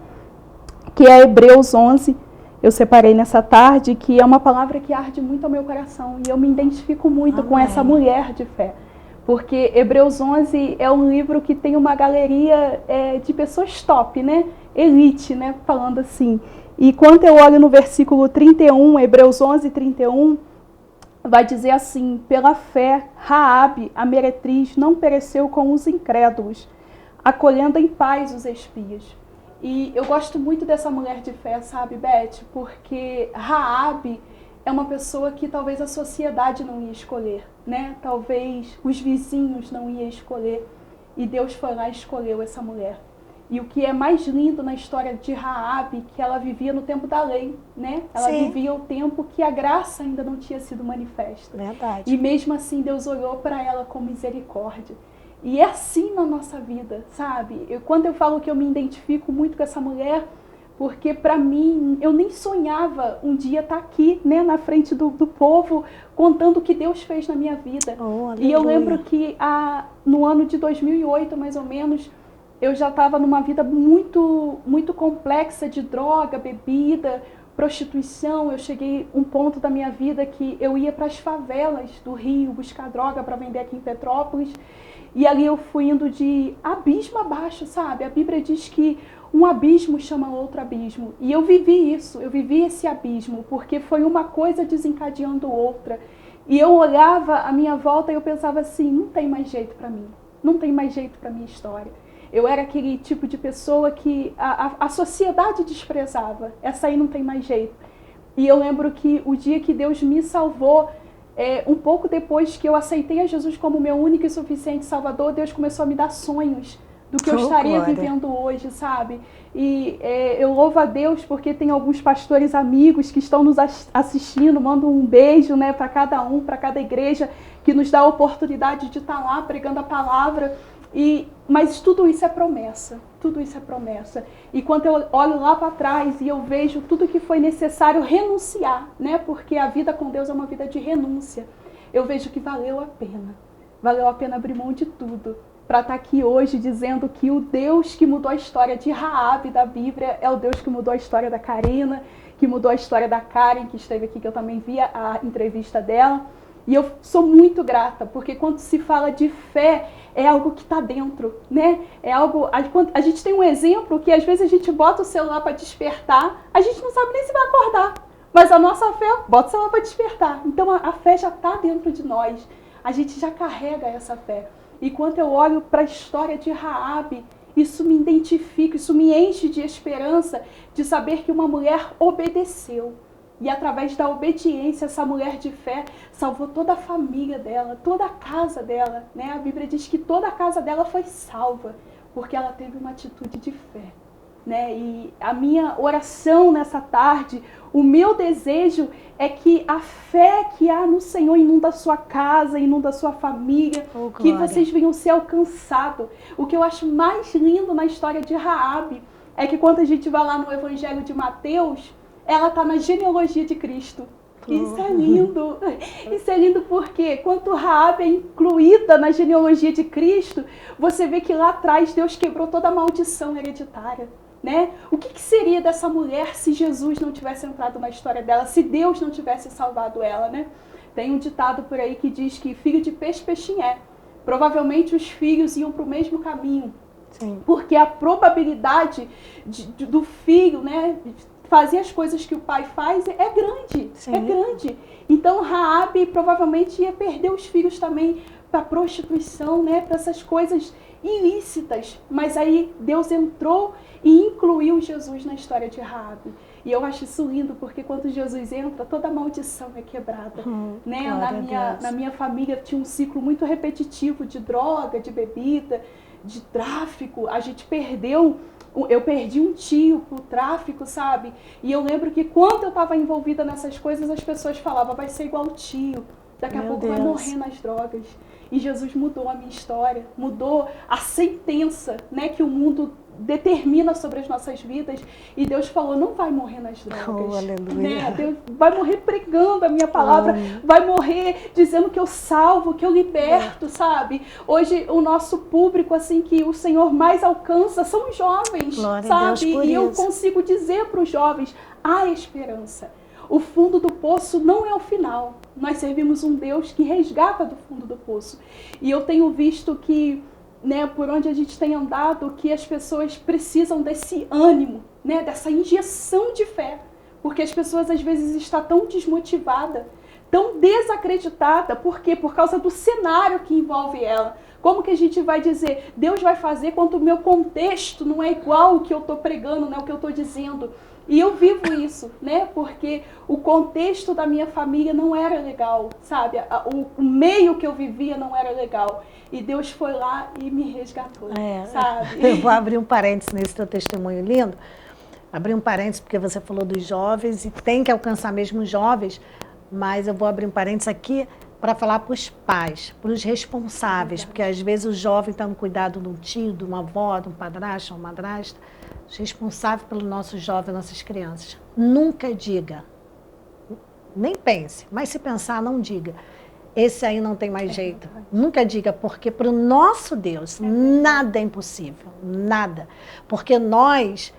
H: que é Hebreus 11. Eu separei nessa tarde, que é uma palavra que arde muito ao meu coração, e eu me identifico muito com essa mulher de fé, porque Hebreus 11 é um livro que tem uma galeria de pessoas top, né, elite, né, falando assim. E quando eu olho no versículo 31, Hebreus 11, 31, vai dizer assim: pela fé, Raabe, a meretriz, não pereceu com os incrédulos, acolhendo em paz os espias. E eu gosto muito dessa mulher de fé, sabe, Beth? Porque Raabe é uma pessoa que talvez a sociedade não ia escolher, né? Talvez os vizinhos não iam escolher. E Deus foi lá e escolheu essa mulher. E o que é mais lindo na história de Raabe, que ela vivia no tempo da lei, né? Ela vivia o tempo que a graça ainda não tinha sido manifesta.
A: Verdade.
H: E mesmo assim Deus olhou para ela com misericórdia. E é assim na nossa vida, sabe? Quando eu falo que eu me identifico muito com essa mulher, porque para mim, eu nem sonhava um dia estar aqui, né, na frente do povo, contando o que Deus fez na minha vida. E eu lembro que no ano de 2008, mais ou menos, eu já estava numa vida muito, muito complexa de droga, bebida, prostituição. Eu cheguei a um ponto da minha vida que eu ia para as favelas do Rio buscar droga para vender aqui em Petrópolis. E ali eu fui indo de abismo abaixo, sabe? A Bíblia diz que um abismo chama outro abismo. E eu vivi isso, eu vivi esse abismo, porque foi uma coisa desencadeando outra. E eu olhava à minha volta e eu pensava assim: não tem mais jeito para mim, não tem mais jeito para minha história. Eu era aquele tipo de pessoa que a sociedade desprezava. Essa aí não tem mais jeito. E eu lembro que o dia que Deus me salvou, um pouco depois que eu aceitei a Jesus como meu único e suficiente Salvador, Deus começou a me dar sonhos do que eu estaria vivendo hoje, sabe? E eu louvo a Deus porque tem alguns pastores amigos que estão nos assistindo. Mando um beijo, né, para cada um, para cada igreja que nos dá a oportunidade de estar lá pregando a palavra. Mas tudo isso é promessa, tudo isso é promessa. E quando eu olho lá para trás e eu vejo tudo que foi necessário renunciar, né? Porque a vida com Deus é uma vida de renúncia. Eu vejo que valeu a pena abrir mão de tudo para estar aqui hoje dizendo que o Deus que mudou a história de Raabe da Bíblia é o Deus que mudou a história da Karina, que mudou a história da Karen, que esteve aqui, que eu também vi a entrevista dela. E eu sou muito grata, porque quando se fala de fé, é algo que está dentro, né? É algo... A gente tem um exemplo que às vezes a gente bota o celular para despertar, a gente não sabe nem se vai acordar, mas a nossa fé bota o celular para despertar. Então a fé já está dentro de nós, a gente já carrega essa fé. E quando eu olho para a história de Raabe, isso me identifica, isso me enche de esperança de saber que uma mulher obedeceu. E através da obediência, essa mulher de fé salvou toda a família dela, toda a casa dela, né? A Bíblia diz que toda a casa dela foi salva, porque ela teve uma atitude de fé, né? E a minha oração nessa tarde, o meu desejo é que a fé que há no Senhor inunda a sua casa, inunda a sua família, que vocês venham ser alcançados. O que eu acho mais lindo na história de Raabe é que quando a gente vai lá no Evangelho de Mateus, ela está na genealogia de Cristo. Isso é lindo. Isso é lindo porque quando Raabe é incluída na genealogia de Cristo, você vê que lá atrás Deus quebrou toda a maldição hereditária. Né? O que seria dessa mulher se Jesus não tivesse entrado na história dela, se Deus não tivesse salvado ela, né? Tem um ditado por aí que diz que filho de peixe, peixinho é. Provavelmente os filhos iam para o mesmo caminho. Sim. Porque a probabilidade do filho, né, fazer as coisas que o pai faz é grande. Sim. É grande. Então Raabe provavelmente ia perder os filhos também para prostituição, né, para essas coisas ilícitas. Mas aí Deus entrou e incluiu Jesus na história de Raabe. E eu acho isso lindo, porque quando Jesus entra, toda a maldição é quebrada. Né? Na minha família tinha um ciclo muito repetitivo de droga, de bebida, de tráfico. A gente eu perdi um tio pro tráfico, sabe? E eu lembro que quando eu estava envolvida nessas coisas, as pessoas falavam, vai ser igual o tio, daqui a pouco vai morrer nas drogas. E Jesus mudou a minha história, mudou a sentença, né, que o mundo determina sobre as nossas vidas. E Deus falou, não vai morrer nas drogas. Né? Deus vai morrer pregando a minha palavra, vai morrer dizendo que eu salvo, que eu liberto, sabe? Hoje o nosso público, assim, que o Senhor mais alcança são os jovens, sabe? E eu consigo dizer para os jovens, há esperança. O fundo do poço não é o final. Nós servimos um Deus que resgata do fundo do poço. E eu tenho visto que, né, por onde a gente tem andado, que as pessoas precisam desse ânimo, né, dessa injeção de fé. Porque as pessoas às vezes estão tão desmotivadas, tão desacreditada. Por quê? Por causa do cenário que envolve ela. Como que a gente vai dizer, Deus vai fazer quando o meu contexto não é igual ao que eu estou pregando, né, o que eu estou dizendo? E eu vivo isso, né? Porque o contexto da minha família não era legal, sabe? O meio que eu vivia não era legal. E Deus foi lá e me resgatou, sabe?
A: Eu vou abrir um parênteses nesse teu testemunho lindo. Abrir um parênteses porque você falou dos jovens e tem que alcançar mesmo os jovens, mas eu vou abrir um parênteses aqui para falar para os pais, para os responsáveis, porque às vezes o jovem está no cuidado de um tio, de uma avó, de um padrasto, uma madrasta, responsável pelo nosso jovem, nossas crianças. Nunca diga, nem pense, mas se pensar, não diga. Esse aí não tem mais jeito. Nunca diga, porque para o nosso Deus nada é impossível, nada. Porque nós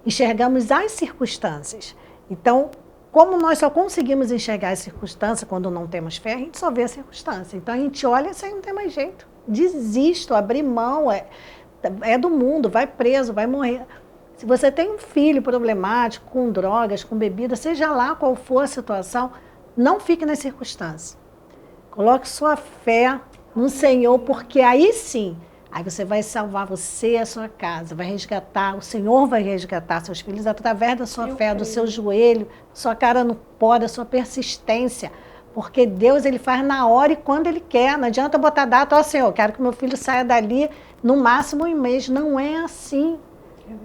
A: enxergamos as circunstâncias. Então, como nós só conseguimos enxergar as circunstâncias quando não temos fé, a gente só vê a circunstância. Então a gente olha, isso aí não tem mais jeito. Desisto, abrir mão, é do mundo, vai preso, vai morrer. Se você tem um filho problemático, com drogas, com bebida, seja lá qual for a situação, não fique nas circunstâncias. Coloque sua fé no Senhor, porque aí sim, aí você vai salvar você e a sua casa, vai resgatar, o Senhor vai resgatar seus filhos através da sua fé, do seu joelho, sua cara no pó, da sua persistência. Porque Deus, Ele faz na hora e quando Ele quer. Não adianta botar data, ó Senhor, quero que meu filho saia dali no máximo um mês. Não é assim.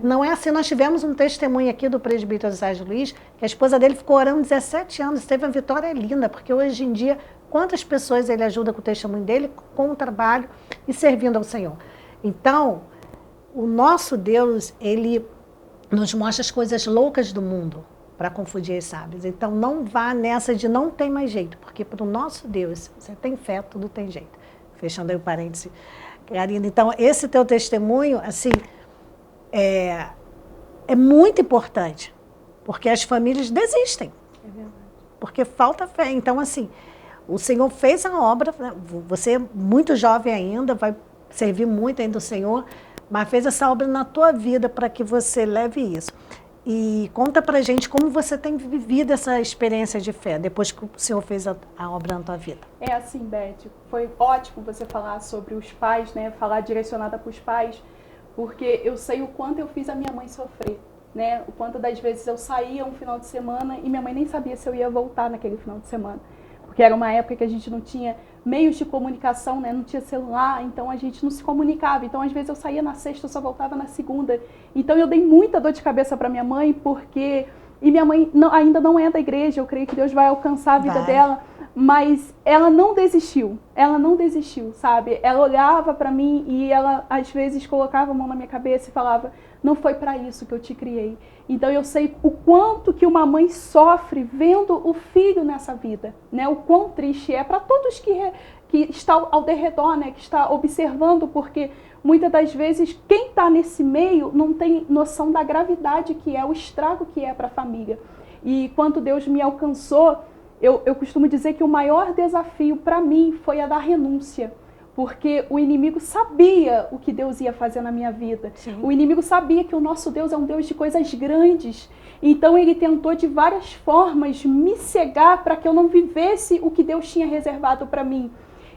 A: Não é assim. Nós tivemos um testemunho aqui do presbítero Sérgio Luiz, que a esposa dele ficou orando 17 anos, teve uma vitória linda, porque hoje em dia, quantas pessoas ele ajuda com o testemunho dele, com o trabalho e servindo ao Senhor. Então, o nosso Deus, Ele nos mostra as coisas loucas do mundo para confundir as sábias. Então, não vá nessa de não tem mais jeito, porque para o nosso Deus, se você tem fé, tudo tem jeito. Fechando aí o parêntese, Karina. Então, esse teu testemunho, assim, é muito importante, porque as famílias desistem, porque falta fé. Então, assim, o Senhor fez a obra, você é muito jovem ainda, vai servir muito ainda o Senhor, mas fez essa obra na tua vida para que você leve isso. E conta pra gente como você tem vivido essa experiência de fé, depois que o Senhor fez a obra na tua vida.
H: É assim, Beth, foi ótimo você falar sobre os pais, né? Falar direcionada para os pais, porque eu sei o quanto eu fiz a minha mãe sofrer, né? O quanto das vezes eu saía um final de semana e minha mãe nem sabia se eu ia voltar naquele final de semana. Porque era uma época que a gente não tinha meios de comunicação, né? Não tinha celular, então a gente não se comunicava. Então, às vezes, eu saía na sexta, eu só voltava na segunda. Então, eu dei muita dor de cabeça para minha mãe, porque... E minha mãe ainda não é da igreja, eu creio que Deus vai alcançar a vida dela. Mas ela não desistiu, sabe? Ela olhava para mim e ela, às vezes, colocava a mão na minha cabeça e falava, não foi para isso que eu te criei. Então eu sei o quanto que uma mãe sofre vendo o filho nessa vida, né? O quão triste é para todos que estão ao derredor, né? Que está observando, porque muitas das vezes quem está nesse meio não tem noção da gravidade que é, o estrago que é para a família. E quando Deus me alcançou, eu costumo dizer que o maior desafio para mim foi a da renúncia. Porque o inimigo sabia o que Deus ia fazer na minha vida. Sim. O inimigo sabia que o nosso Deus é um Deus de coisas grandes. Então ele tentou de várias formas me cegar para que eu não vivesse o que Deus tinha reservado para mim.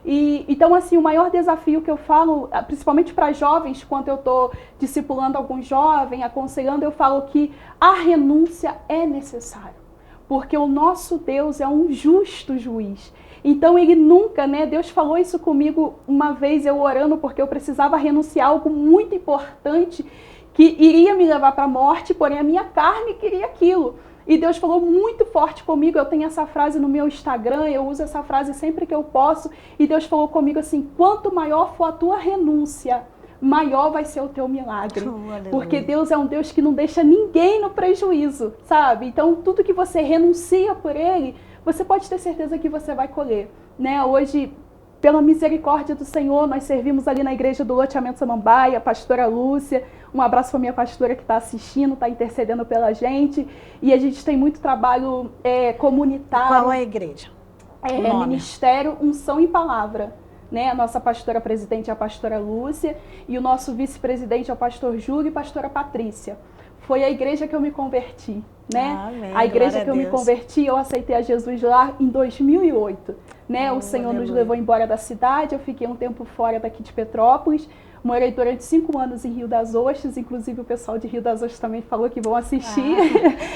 H: Então, assim, o maior desafio que eu falo, principalmente para jovens, quando eu estou discipulando algum jovem, aconselhando, eu falo que a renúncia é necessária. Porque o nosso Deus é um justo juiz. Então ele nunca, né? Deus falou isso comigo uma vez, eu orando, porque eu precisava renunciar a algo muito importante que iria me levar para a morte, porém a minha carne queria aquilo. E Deus falou muito forte comigo, eu tenho essa frase no meu Instagram, eu uso essa frase sempre que eu posso, e Deus falou comigo assim, quanto maior for a tua renúncia, maior vai ser o teu milagre. Porque Deus é um Deus que não deixa ninguém no prejuízo, sabe? Então tudo que você renuncia por Ele, você pode ter certeza que você vai colher, né? Hoje, pela misericórdia do Senhor, nós servimos ali na igreja do Loteamento Samambaia, a pastora Lúcia, um abraço para a minha pastora que está assistindo, está intercedendo pela gente, e a gente tem muito trabalho comunitário.
A: Qual é a igreja?
H: Ministério Unção e Palavra, né? A nossa pastora presidente é a pastora Lúcia, e o nosso vice-presidente é o pastor Júlio e a pastora Patrícia. Foi a igreja que eu me converti, né?
A: Amém.
H: A igreja que eu me converti, eu aceitei a Jesus lá em 2008, né? O Senhor nos levou embora da cidade, eu fiquei um tempo fora daqui de Petrópolis, morei durante 5 anos em Rio das Ostras, inclusive o pessoal de Rio das Ostras também falou que vão assistir,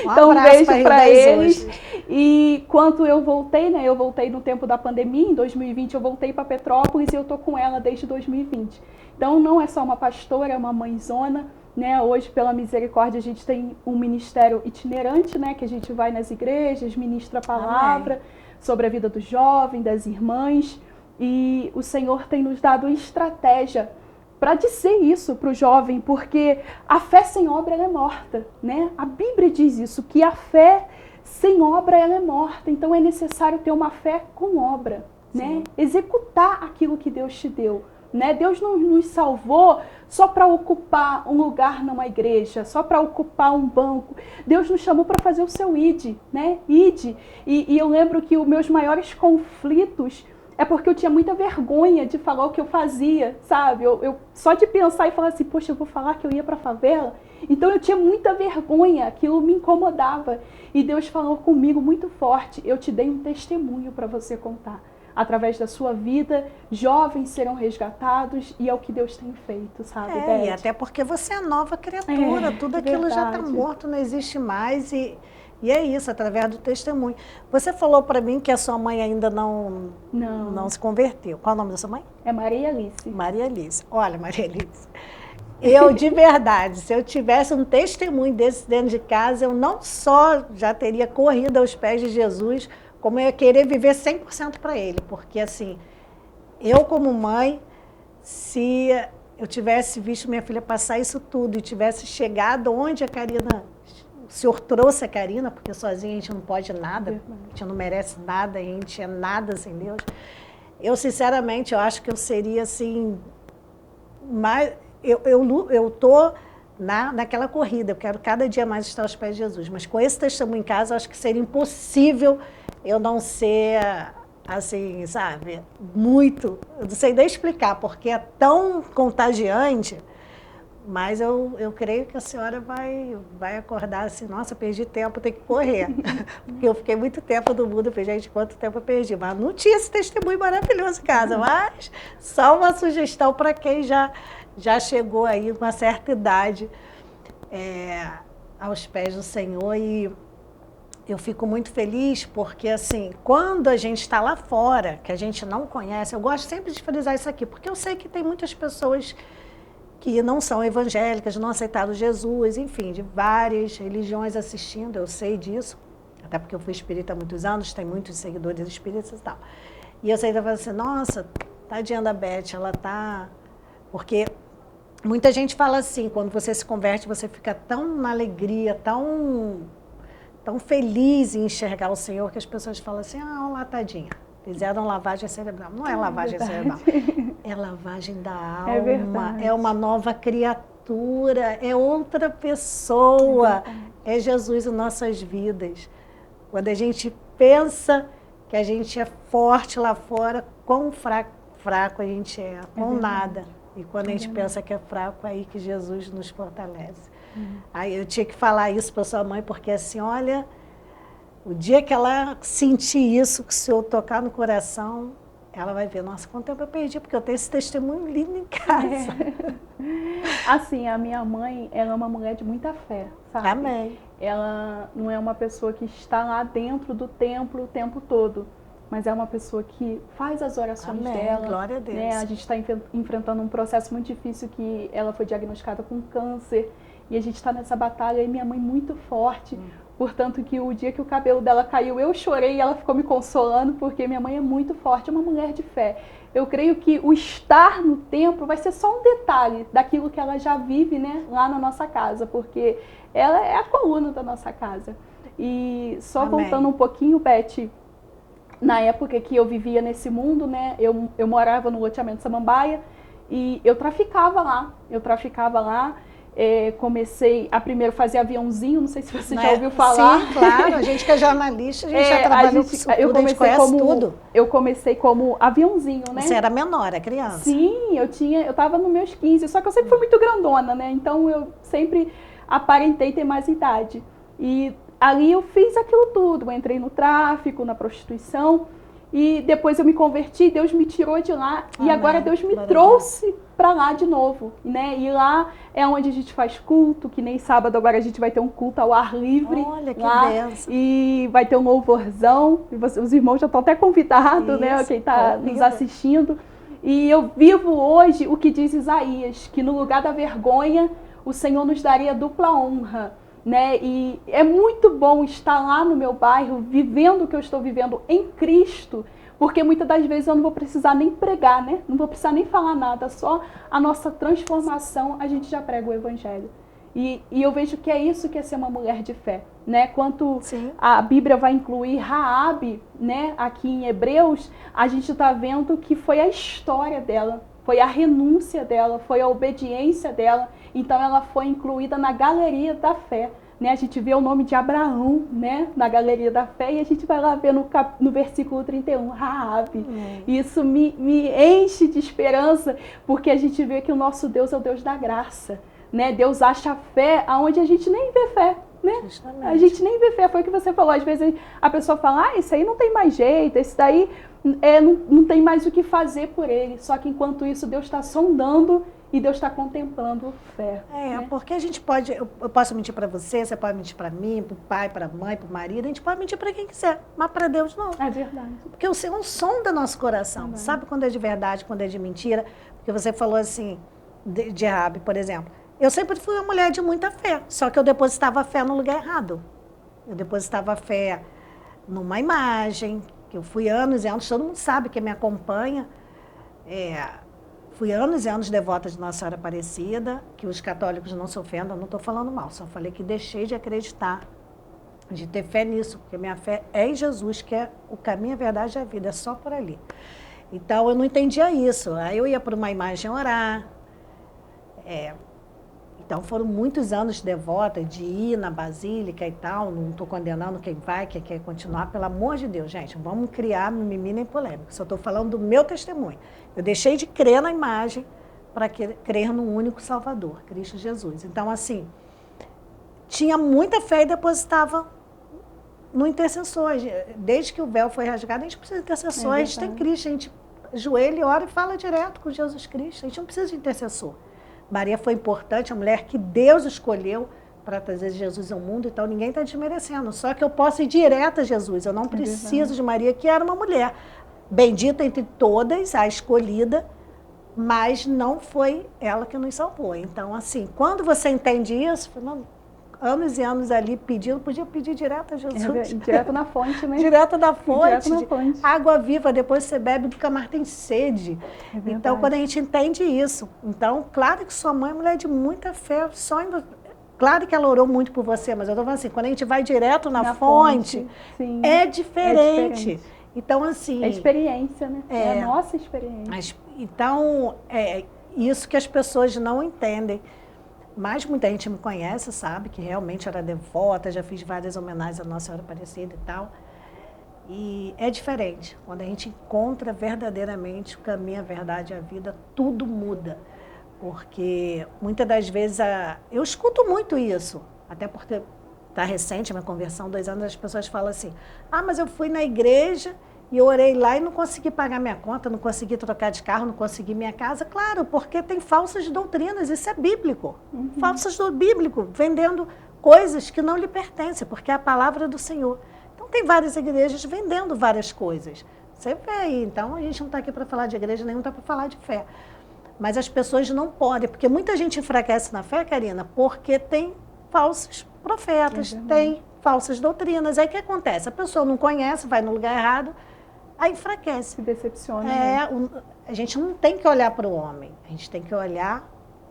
H: então um beijo para eles. E quando eu voltei, né? Eu voltei no tempo da pandemia, em 2020 eu voltei para Petrópolis e eu tô com ela desde 2020. Então não é só uma pastora, é uma mãezona, né? Hoje, pela misericórdia, a gente tem um ministério itinerante, né? Que a gente vai nas igrejas, ministra a palavra sobre a vida do jovem, das irmãs, e o Senhor tem nos dado estratégia para dizer isso para o jovem, porque a fé sem obra ela é morta, né? A Bíblia diz isso, que a fé sem obra ela é morta, então é necessário ter uma fé com obra, né? Executar aquilo que Deus te deu. Né? Deus não nos salvou só para ocupar um lugar numa igreja, só para ocupar um banco. Deus nos chamou para fazer o seu ID, né? ID. E eu lembro que os meus maiores conflitos é porque eu tinha muita vergonha de falar o que eu fazia, sabe? Eu só de pensar e falar assim, poxa, eu vou falar que eu ia para a favela. Então eu tinha muita vergonha, aquilo me incomodava. E Deus falou comigo muito forte, eu te dei um testemunho para você contar. Através da sua vida, jovens serão resgatados e é o que Deus tem feito, sabe, Beth?
A: E até porque você é nova criatura, tudo aquilo já está morto, não existe mais e é isso, através do testemunho. Você falou para mim que a sua mãe ainda não se converteu. Qual é o nome da sua mãe?
H: É Maria Alice.
A: Maria Alice. Olha, Maria Alice, eu de verdade, se eu tivesse um testemunho desse dentro de casa, eu não só já teria corrido aos pés de Jesus, como eu ia querer viver 100% para Ele. Porque, assim, eu como mãe, se eu tivesse visto minha filha passar isso tudo e tivesse chegado onde a Karina, o Senhor trouxe a Karina, porque sozinha a gente não pode nada, a gente não merece nada, a gente é nada sem Deus. Eu, sinceramente, eu acho que eu seria, assim, mais... Eu estou naquela corrida, eu quero cada dia mais estar aos pés de Jesus, mas com esse testemunho em casa, eu acho que seria impossível eu não ser, assim, sabe, muito, eu não sei nem explicar, porque é tão contagiante, mas eu creio que a senhora vai acordar assim, nossa, perdi tempo, tem que correr, porque eu fiquei muito tempo no mundo, eu falei, gente, quanto tempo eu perdi, mas não tinha esse testemunho maravilhoso em casa, mas só uma sugestão para quem já chegou aí uma certa idade aos pés do Senhor, e eu fico muito feliz porque, assim, quando a gente está lá fora, que a gente não conhece, eu gosto sempre de frisar isso aqui, porque eu sei que tem muitas pessoas que não são evangélicas, não aceitaram Jesus, enfim, de várias religiões assistindo, eu sei disso, até porque eu fui espírita há muitos anos, tem muitos seguidores espíritas e tal. E eu sei que eu falo assim, nossa, tadinha da Beth, ela tá... Porque Muita gente fala assim, quando você se converte, você fica tão na alegria, tão feliz em enxergar o Senhor, que as pessoas falam assim, olá, tadinha, fizeram lavagem cerebral. Não é lavagem cerebral, é lavagem da alma, é uma nova criatura, é outra pessoa, é Jesus em nossas vidas. Quando a gente pensa que a gente é forte lá fora, quão fraco a gente é, quão nada. E quando a gente pensa que é fraco, é aí que Jesus nos fortalece. Aí eu tinha que falar isso para sua mãe, porque assim, olha, o dia que ela sentir isso, que se eu tocar no coração, ela vai ver, nossa, quanto tempo eu perdi, porque eu tenho esse testemunho lindo em casa.
H: Assim, a minha mãe, ela é uma mulher de muita fé, sabe?
A: Amém.
H: Ela não é uma pessoa que está lá dentro do templo o tempo todo, mas é uma pessoa que faz as orações dela.
A: Glória a Deus.
H: Né? A gente está enfrentando um processo muito difícil, que ela foi diagnosticada com câncer, e a gente está nessa batalha, e minha mãe muito forte, portanto que o dia que o cabelo dela caiu, eu chorei e ela ficou me consolando, porque minha mãe é muito forte, é uma mulher de fé. Eu creio que o estar no templo vai ser só um detalhe daquilo que ela já vive, né, lá na nossa casa, porque ela é a coluna da nossa casa. E só voltando um pouquinho, Beth, na época que eu vivia nesse mundo, né, eu morava no loteamento Samambaia e eu traficava lá. Comecei a primeiro fazer aviãozinho, não sei se você já ouviu falar.
A: Sim, claro, a gente que é jornalista, a gente já trabalhou com isso tudo, a gente conhece tudo.
H: Eu comecei como aviãozinho, né?
A: Você era menor, criança?
H: Sim, eu tava nos meus 15, só que eu sempre fui muito grandona, né? Então eu sempre aparentei ter mais idade. E ali eu fiz aquilo tudo, eu entrei no tráfico, na prostituição, e depois eu me converti, Deus me tirou de lá, e agora Deus me trouxe para lá de novo, né? E lá é onde a gente faz culto, que nem sábado agora a gente vai ter um culto ao ar livre.
A: Olha, que
H: lá,
A: benção.
H: E vai ter um louvorzão, e os irmãos já estão até convidados, né? Quem está nos assistindo. E eu vivo hoje o que diz Isaías, que no lugar da vergonha, o Senhor nos daria dupla honra. Né? E é muito bom estar lá no meu bairro, vivendo o que eu estou vivendo em Cristo, porque muitas das vezes eu não vou precisar nem pregar, né? Não vou precisar nem falar nada, só a nossa transformação a gente já prega o Evangelho. E eu vejo que é isso que é ser uma mulher de fé, né? Quanto a Bíblia vai incluir Raabe, né? Aqui em Hebreus, a gente está vendo que foi a história dela, foi a renúncia dela, foi a obediência dela. Então ela foi incluída na galeria da fé. Né? A gente vê o nome de Abraão, né? Na galeria da fé, e a gente vai lá ver no versículo 31, Raabe. Isso me enche de esperança, porque a gente vê que o nosso Deus é o Deus da graça. Né? Deus acha fé aonde a gente nem vê fé. Né? A gente nem vê fé, foi o que você falou. Às vezes a pessoa fala, isso aí não tem mais jeito, esse daí não tem mais o que fazer por ele. Só que enquanto isso, Deus está sondando e Deus está contemplando fé. Né?
A: Porque a gente pode, eu posso mentir para você pode mentir para mim, para o pai, para a mãe, para o marido, a gente pode mentir para quem quiser, mas para Deus não.
H: É verdade.
A: Porque o Senhor sonda nosso coração, sabe quando é de verdade, quando é de mentira. Porque você falou assim, de Raabe, por exemplo. Eu sempre fui uma mulher de muita fé, só que eu depositava fé no lugar errado. Eu depositava fé numa imagem, que eu fui anos e anos, todo mundo sabe que me acompanha, fui anos e anos devota de Nossa Senhora Aparecida, que os católicos não se ofendam, não estou falando mal, só falei que deixei de acreditar, de ter fé nisso, porque minha fé é em Jesus, que é o caminho, a verdade e a vida, é só por ali. Então eu não entendia isso, aí eu ia para uma imagem orar, então foram muitos anos devota, de ir na basílica e tal, não estou condenando quem vai, que quer continuar, pelo amor de Deus, gente, vamos criar mimimi nem polêmica, só estou falando do meu testemunho. Eu deixei de crer na imagem para crer no único Salvador, Cristo Jesus. Então, assim, tinha muita fé e depositava no intercessor. Desde que o véu foi rasgado, a gente precisa de intercessor, a gente tem Cristo, a gente ajoelha, ora e fala direto com Jesus Cristo, a gente não precisa de intercessor. Maria foi importante, a mulher que Deus escolheu para trazer Jesus ao mundo, então ninguém está desmerecendo. Só que eu posso ir direto a Jesus, eu não preciso de Maria, que era uma mulher bendita entre todas, a escolhida, mas não foi ela que nos salvou. Então, assim, quando você entende isso, anos e anos ali pedindo, podia pedir direto a Jesus.
H: Direto na fonte, né?
A: Direto da fonte.
H: Direto na fonte.
A: Água viva, depois você bebe, nunca mais tem sede. Então, quando a gente entende isso, então, claro que sua mãe é mulher de muita fé, claro que ela orou muito por você, mas eu estou falando assim, quando a gente vai direto na fonte,
H: sim,
A: é diferente. Então, assim...
H: É experiência, né? É a nossa experiência.
A: Então, é isso que as pessoas não entendem. Mas muita gente me conhece, sabe, que realmente era devota, já fiz várias homenagens à Nossa Senhora Aparecida e tal. E é diferente. Quando a gente encontra verdadeiramente o caminho, a verdade e a vida, tudo muda. Porque muitas das vezes, eu escuto muito isso, até porque está recente a minha conversão, 2 anos, as pessoas falam assim, mas eu fui na igreja e eu orei lá e não consegui pagar minha conta, não consegui trocar de carro, não consegui minha casa. Claro, porque tem falsas doutrinas, isso é bíblico. Falsas do bíblico, vendendo coisas que não lhe pertencem, porque é a palavra do Senhor. Então tem várias igrejas vendendo várias coisas. Você vê aí, então a gente não está aqui para falar de igreja nenhuma, está para falar de fé. Mas as pessoas não podem, porque muita gente enfraquece na fé, Karina, porque tem falsos profetas, tem falsas doutrinas. Aí o que acontece? A pessoa não conhece, vai no lugar errado, aí enfraquece.
H: Se decepciona.
A: A gente não tem que olhar para o homem, a gente tem que olhar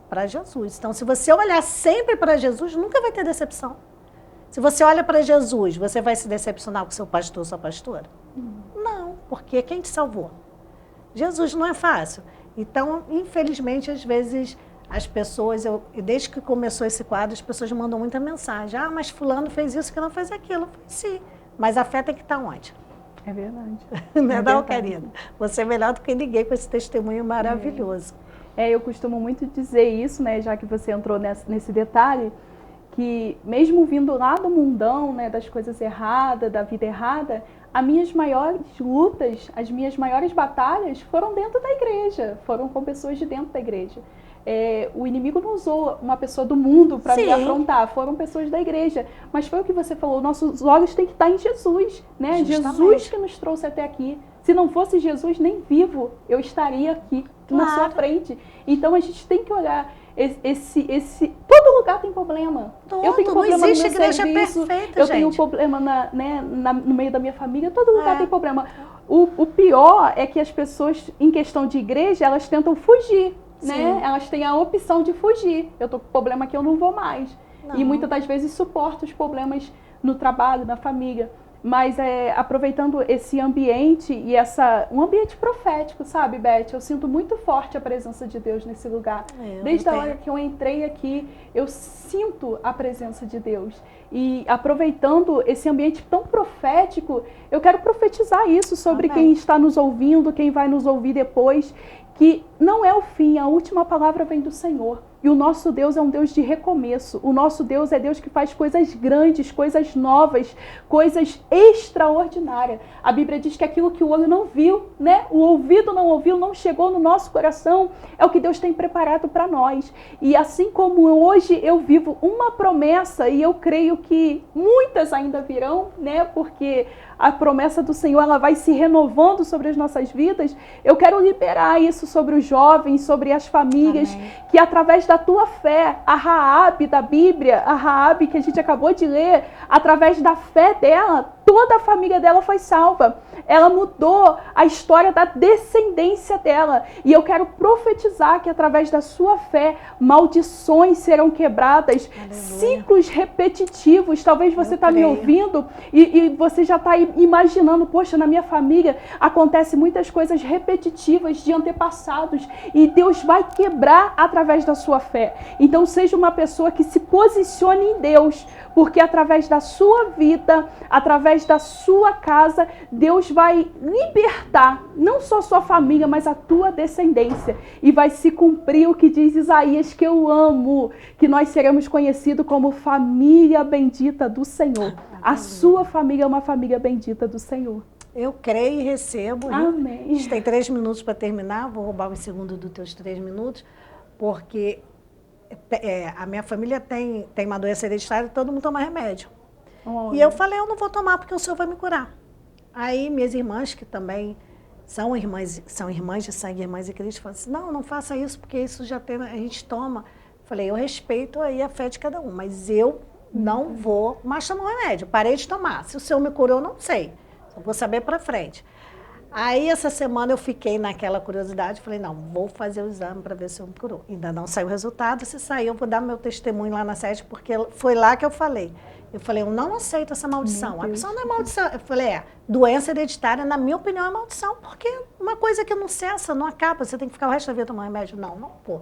A: para Jesus. Então, se você olhar sempre para Jesus, nunca vai ter decepção. Se você olha para Jesus, você vai se decepcionar com seu pastor, sua pastora? Não, porque quem te salvou? Jesus. Não é fácil. Então, infelizmente, às vezes, as pessoas, desde que começou esse quadro, as pessoas mandam muita mensagem. Mas fulano fez isso, que não fez aquilo. Sim, mas a fé tem que estar onde?
H: É verdade.
A: Não, Karina? Você é melhor do que ninguém com esse testemunho maravilhoso.
H: Eu costumo muito dizer isso, né, já que você entrou nesse detalhe, que mesmo vindo lá do mundão, né, das coisas erradas, da vida errada, as minhas maiores lutas, as minhas maiores batalhas foram dentro da igreja, foram com pessoas de dentro da igreja. O inimigo não usou uma pessoa do mundo para me afrontar, foram pessoas da igreja. Mas foi o que você falou, nossos olhos têm que estar em Jesus, né? Jesus que nos trouxe até aqui. Se não fosse Jesus, nem vivo eu estaria aqui na sua frente. Então a gente tem que olhar todo lugar tem problema. Eu tenho problema no meu serviço, eu tenho problema no meio da minha família, todo lugar tem problema. O pior é que as pessoas, em questão de igreja, elas tentam fugir. Né? Elas têm a opção de fugir. Eu tô com problema que eu não vou mais. E muitas das vezes suporto os problemas no trabalho, na família. Mas aproveitando esse ambiente e um ambiente profético, sabe, Beth? Eu sinto muito forte a presença de Deus nesse lugar. Desde a hora que eu entrei aqui, eu sinto a presença de Deus. E aproveitando esse ambiente tão profético, eu quero profetizar isso sobre quem está nos ouvindo, quem vai nos ouvir depois, que não é o fim, a última palavra vem do Senhor. E o nosso Deus é um Deus de recomeço. O nosso Deus é Deus que faz coisas grandes, coisas novas, coisas extraordinárias. A Bíblia diz que aquilo que o olho não viu, né? O ouvido não ouviu, não chegou no nosso coração, é o que Deus tem preparado para nós. E assim como hoje eu vivo uma promessa, e eu creio que muitas ainda virão, né? Porque a promessa do Senhor, ela vai se renovando sobre as nossas vidas. Eu quero liberar isso sobre os jovens, sobre as famílias, que através da tua fé, a Raabe da Bíblia, a Raabe que a gente acabou de ler, através da fé dela, toda a família dela foi salva. Ela mudou a história da descendência dela. E eu quero profetizar que através da sua fé, maldições serão quebradas, ciclos repetitivos. Talvez você está me ouvindo e você já está imaginando, poxa, na minha família acontece muitas coisas repetitivas de antepassados e Deus vai quebrar através da sua fé. Então seja uma pessoa que se posicione em Deus, porque através da sua vida, através da sua casa, Deus vai libertar não só sua família, mas a tua descendência. E vai se cumprir o que diz Isaías, que eu amo, que nós seremos conhecidos como família bendita do Senhor. A sua família é uma família bendita do Senhor.
A: Eu creio e recebo.
H: Amém.
A: A gente tem 3 minutos para terminar, vou roubar um segundo dos teus 3 minutos, porque a minha família tem uma doença hereditária e todo mundo toma remédio. E eu falei, eu não vou tomar porque o Senhor vai me curar. Aí minhas irmãs, que também são irmãs de sangue, irmãs de Cristo, falaram assim, não faça isso porque isso já tem, a gente toma. Falei, eu respeito aí a fé de cada um, mas eu não vou mais tomar um remédio. Parei de tomar. Se o senhor me curou, não sei. Só vou saber para frente. Aí, essa semana, eu fiquei naquela curiosidade. Falei, não, vou fazer o exame para ver se eu me curou. Ainda não saiu o resultado. Se sair, eu vou dar meu testemunho lá na sede, porque foi lá que eu falei. Eu falei, eu não aceito essa maldição. A pessoa não é maldição. Eu falei, doença hereditária, na minha opinião, é maldição. Porque uma coisa que não cessa, não acaba. Você tem que ficar o resto da vida tomando remédio. Não, pô.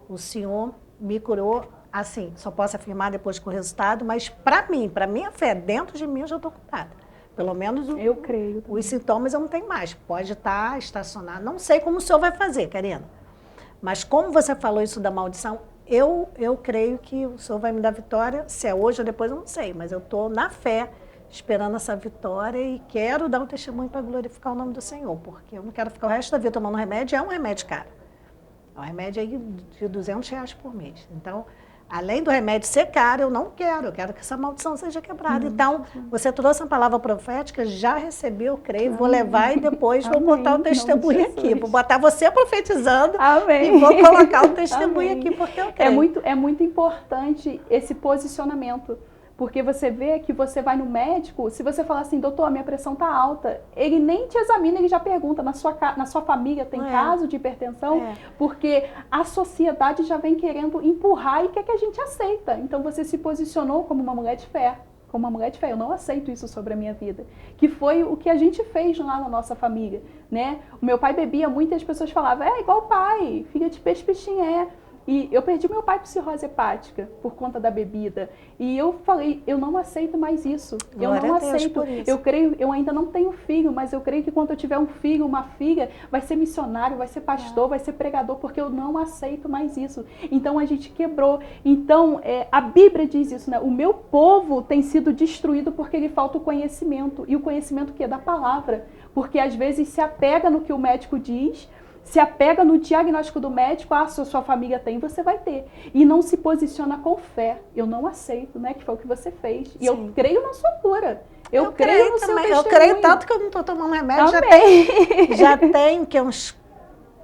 A: O senhor me curou, assim, só posso afirmar depois com o resultado, mas para mim, para minha fé, dentro de mim, eu já estou curada. Pelo menos
H: eu creio.
A: Os sintomas eu não tenho mais. Pode estar estacionado. Não sei como o senhor vai fazer, Karina. Mas como você falou isso da maldição, eu creio que o senhor vai me dar vitória. Se é hoje ou depois, eu não sei. Mas eu estou na fé, esperando essa vitória e quero dar um testemunho para glorificar o nome do Senhor. Porque eu não quero ficar o resto da vida tomando remédio. É um remédio caro. É um remédio aí de R$200 por mês. Então, além do remédio ser caro, eu não quero. Eu quero que essa maldição seja quebrada. Então, você trouxe uma palavra profética, já recebi, eu creio, vou levar e depois vou botar o testemunho aqui. Vou botar você profetizando e vou colocar o testemunho aqui, porque eu creio.
H: É muito importante esse posicionamento. Porque você vê que você vai no médico, se você falar assim, doutor, minha pressão está alta, ele nem te examina, ele já pergunta, na sua família tem caso de hipertensão? Porque a sociedade já vem querendo empurrar e quer que a gente aceita. Então você se posicionou como uma mulher de fé. Como uma mulher de fé, eu não aceito isso sobre a minha vida. Que foi o que a gente fez lá na nossa família, né? O meu pai bebia muito e as pessoas falavam, igual o pai, filha de peixe, peixinho E eu perdi meu pai por cirrose hepática, por conta da bebida. E eu falei, eu não aceito mais isso. Eu não aceito. Eu creio, eu ainda não tenho filho, mas eu creio que quando eu tiver um filho, uma filha, vai ser missionário, vai ser pastor, vai ser pregador, porque eu não aceito mais isso. Então a gente quebrou. Então a Bíblia diz isso, né? O meu povo tem sido destruído porque lhe falta o conhecimento. E o conhecimento que é da palavra. Porque às vezes se apega no que o médico diz, se apega no diagnóstico do médico, se a sua família tem, você vai ter. E não se posiciona com fé. Eu não aceito, né? Que foi o que você fez. E eu creio na sua cura. Eu creio no seu testemunho.
A: Eu creio tanto que eu não estou tomando remédio. Já tem que uns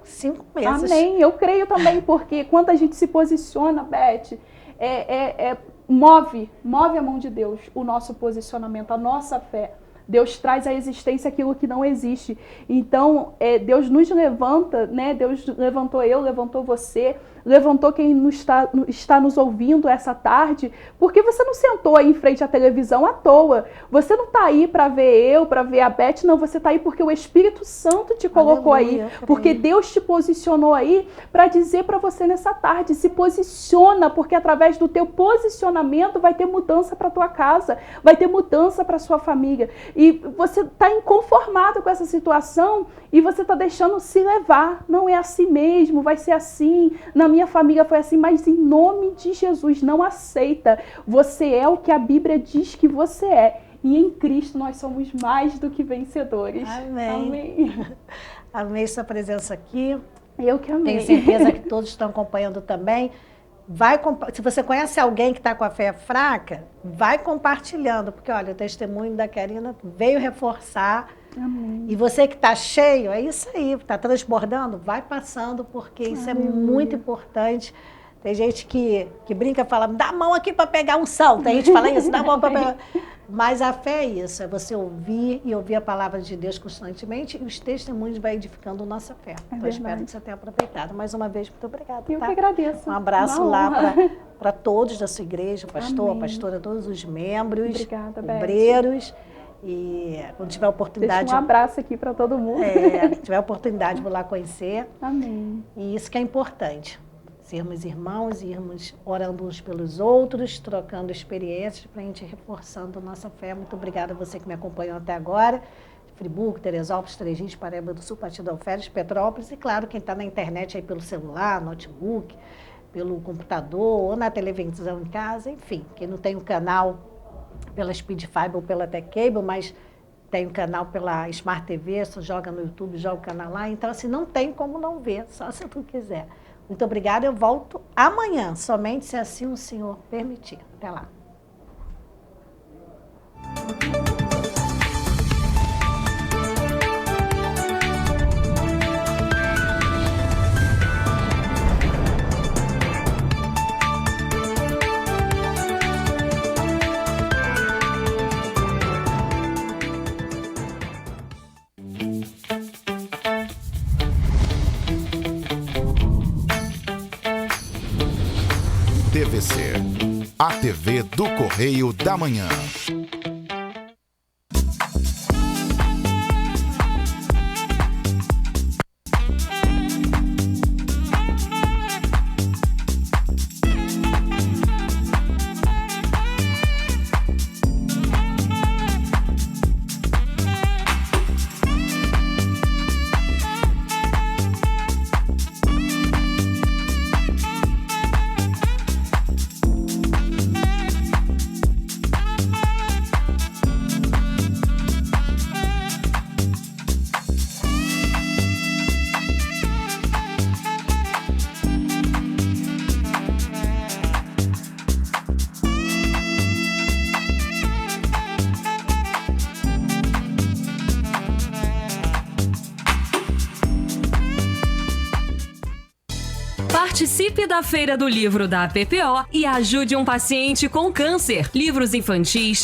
A: 5 meses.
H: Amém. Eu creio também, porque quando a gente se posiciona, Beth, move a mão de Deus, o nosso posicionamento, a nossa fé. Deus traz à existência aquilo que não existe. Então, Deus nos levanta, né? Deus levantou eu, levantou você, levantou quem está nos ouvindo essa tarde, porque você não sentou aí em frente à televisão à toa. Você não está aí para ver eu, para ver a Beth, não. Você está aí porque o Espírito Santo te colocou aí, porque Deus te posicionou aí para dizer para você nessa tarde, se posiciona, porque através do teu posicionamento vai ter mudança para tua casa, vai ter mudança para sua família. E você está inconformado com essa situação e você está deixando se levar. Não é assim mesmo, vai ser assim. Na minha família foi assim, mas em nome de Jesus, não aceita. Você é o que a Bíblia diz que você é. E em Cristo nós somos mais do que vencedores.
A: Amém.
H: Amém.
A: Amei sua presença aqui.
H: Eu que amei.
A: Tenho certeza que todos estão acompanhando também. Se você conhece alguém que está com a fé fraca, vai compartilhando, porque olha, o testemunho da Karina veio reforçar.
H: Amém.
A: E você que está cheio, é isso aí, está transbordando, vai passando, porque isso é muito importante. Tem gente que brinca e fala, dá a mão aqui para pegar um sal. Tem gente que fala isso, dá a mão para pegar. Mas a fé é isso, é você ouvir e ouvir a palavra de Deus constantemente e os testemunhos vão edificando nossa fé. Então, espero que você tenha aproveitado. Mais uma vez, muito obrigada.
H: Eu que agradeço.
A: Um abraço lá para todos da sua igreja, pastor, a pastora, todos os membros,
H: obrigada,
A: obreiros. E quando tiver oportunidade...
H: Deixa um abraço aqui para todo mundo.
A: Se tiver oportunidade, vou lá conhecer.
H: Amém.
A: E isso que é importante. Sermos irmãos, irmos orando uns pelos outros, trocando experiências para a gente ir reforçando a nossa fé. Muito obrigada a você que me acompanhou até agora. Friburgo, Teresópolis, Três Rios, Paraíba do Sul, Partido Alferes, Petrópolis. E claro, quem está na internet aí pelo celular, notebook, pelo computador ou na televisão em casa, enfim. Quem não tem um canal pela Speed Fiber ou pela Tech Cable, mas tem um canal pela Smart TV, só joga no YouTube, joga o canal lá. Então, assim, não tem como não ver, só se tu quiser. Muito obrigada, eu volto amanhã, somente se assim o Senhor permitir. Até lá.
B: acontecer. A TV do Correio da Manhã.
E: Participe da Feira do Livro da PPO e ajude um paciente com câncer. Livros infantis,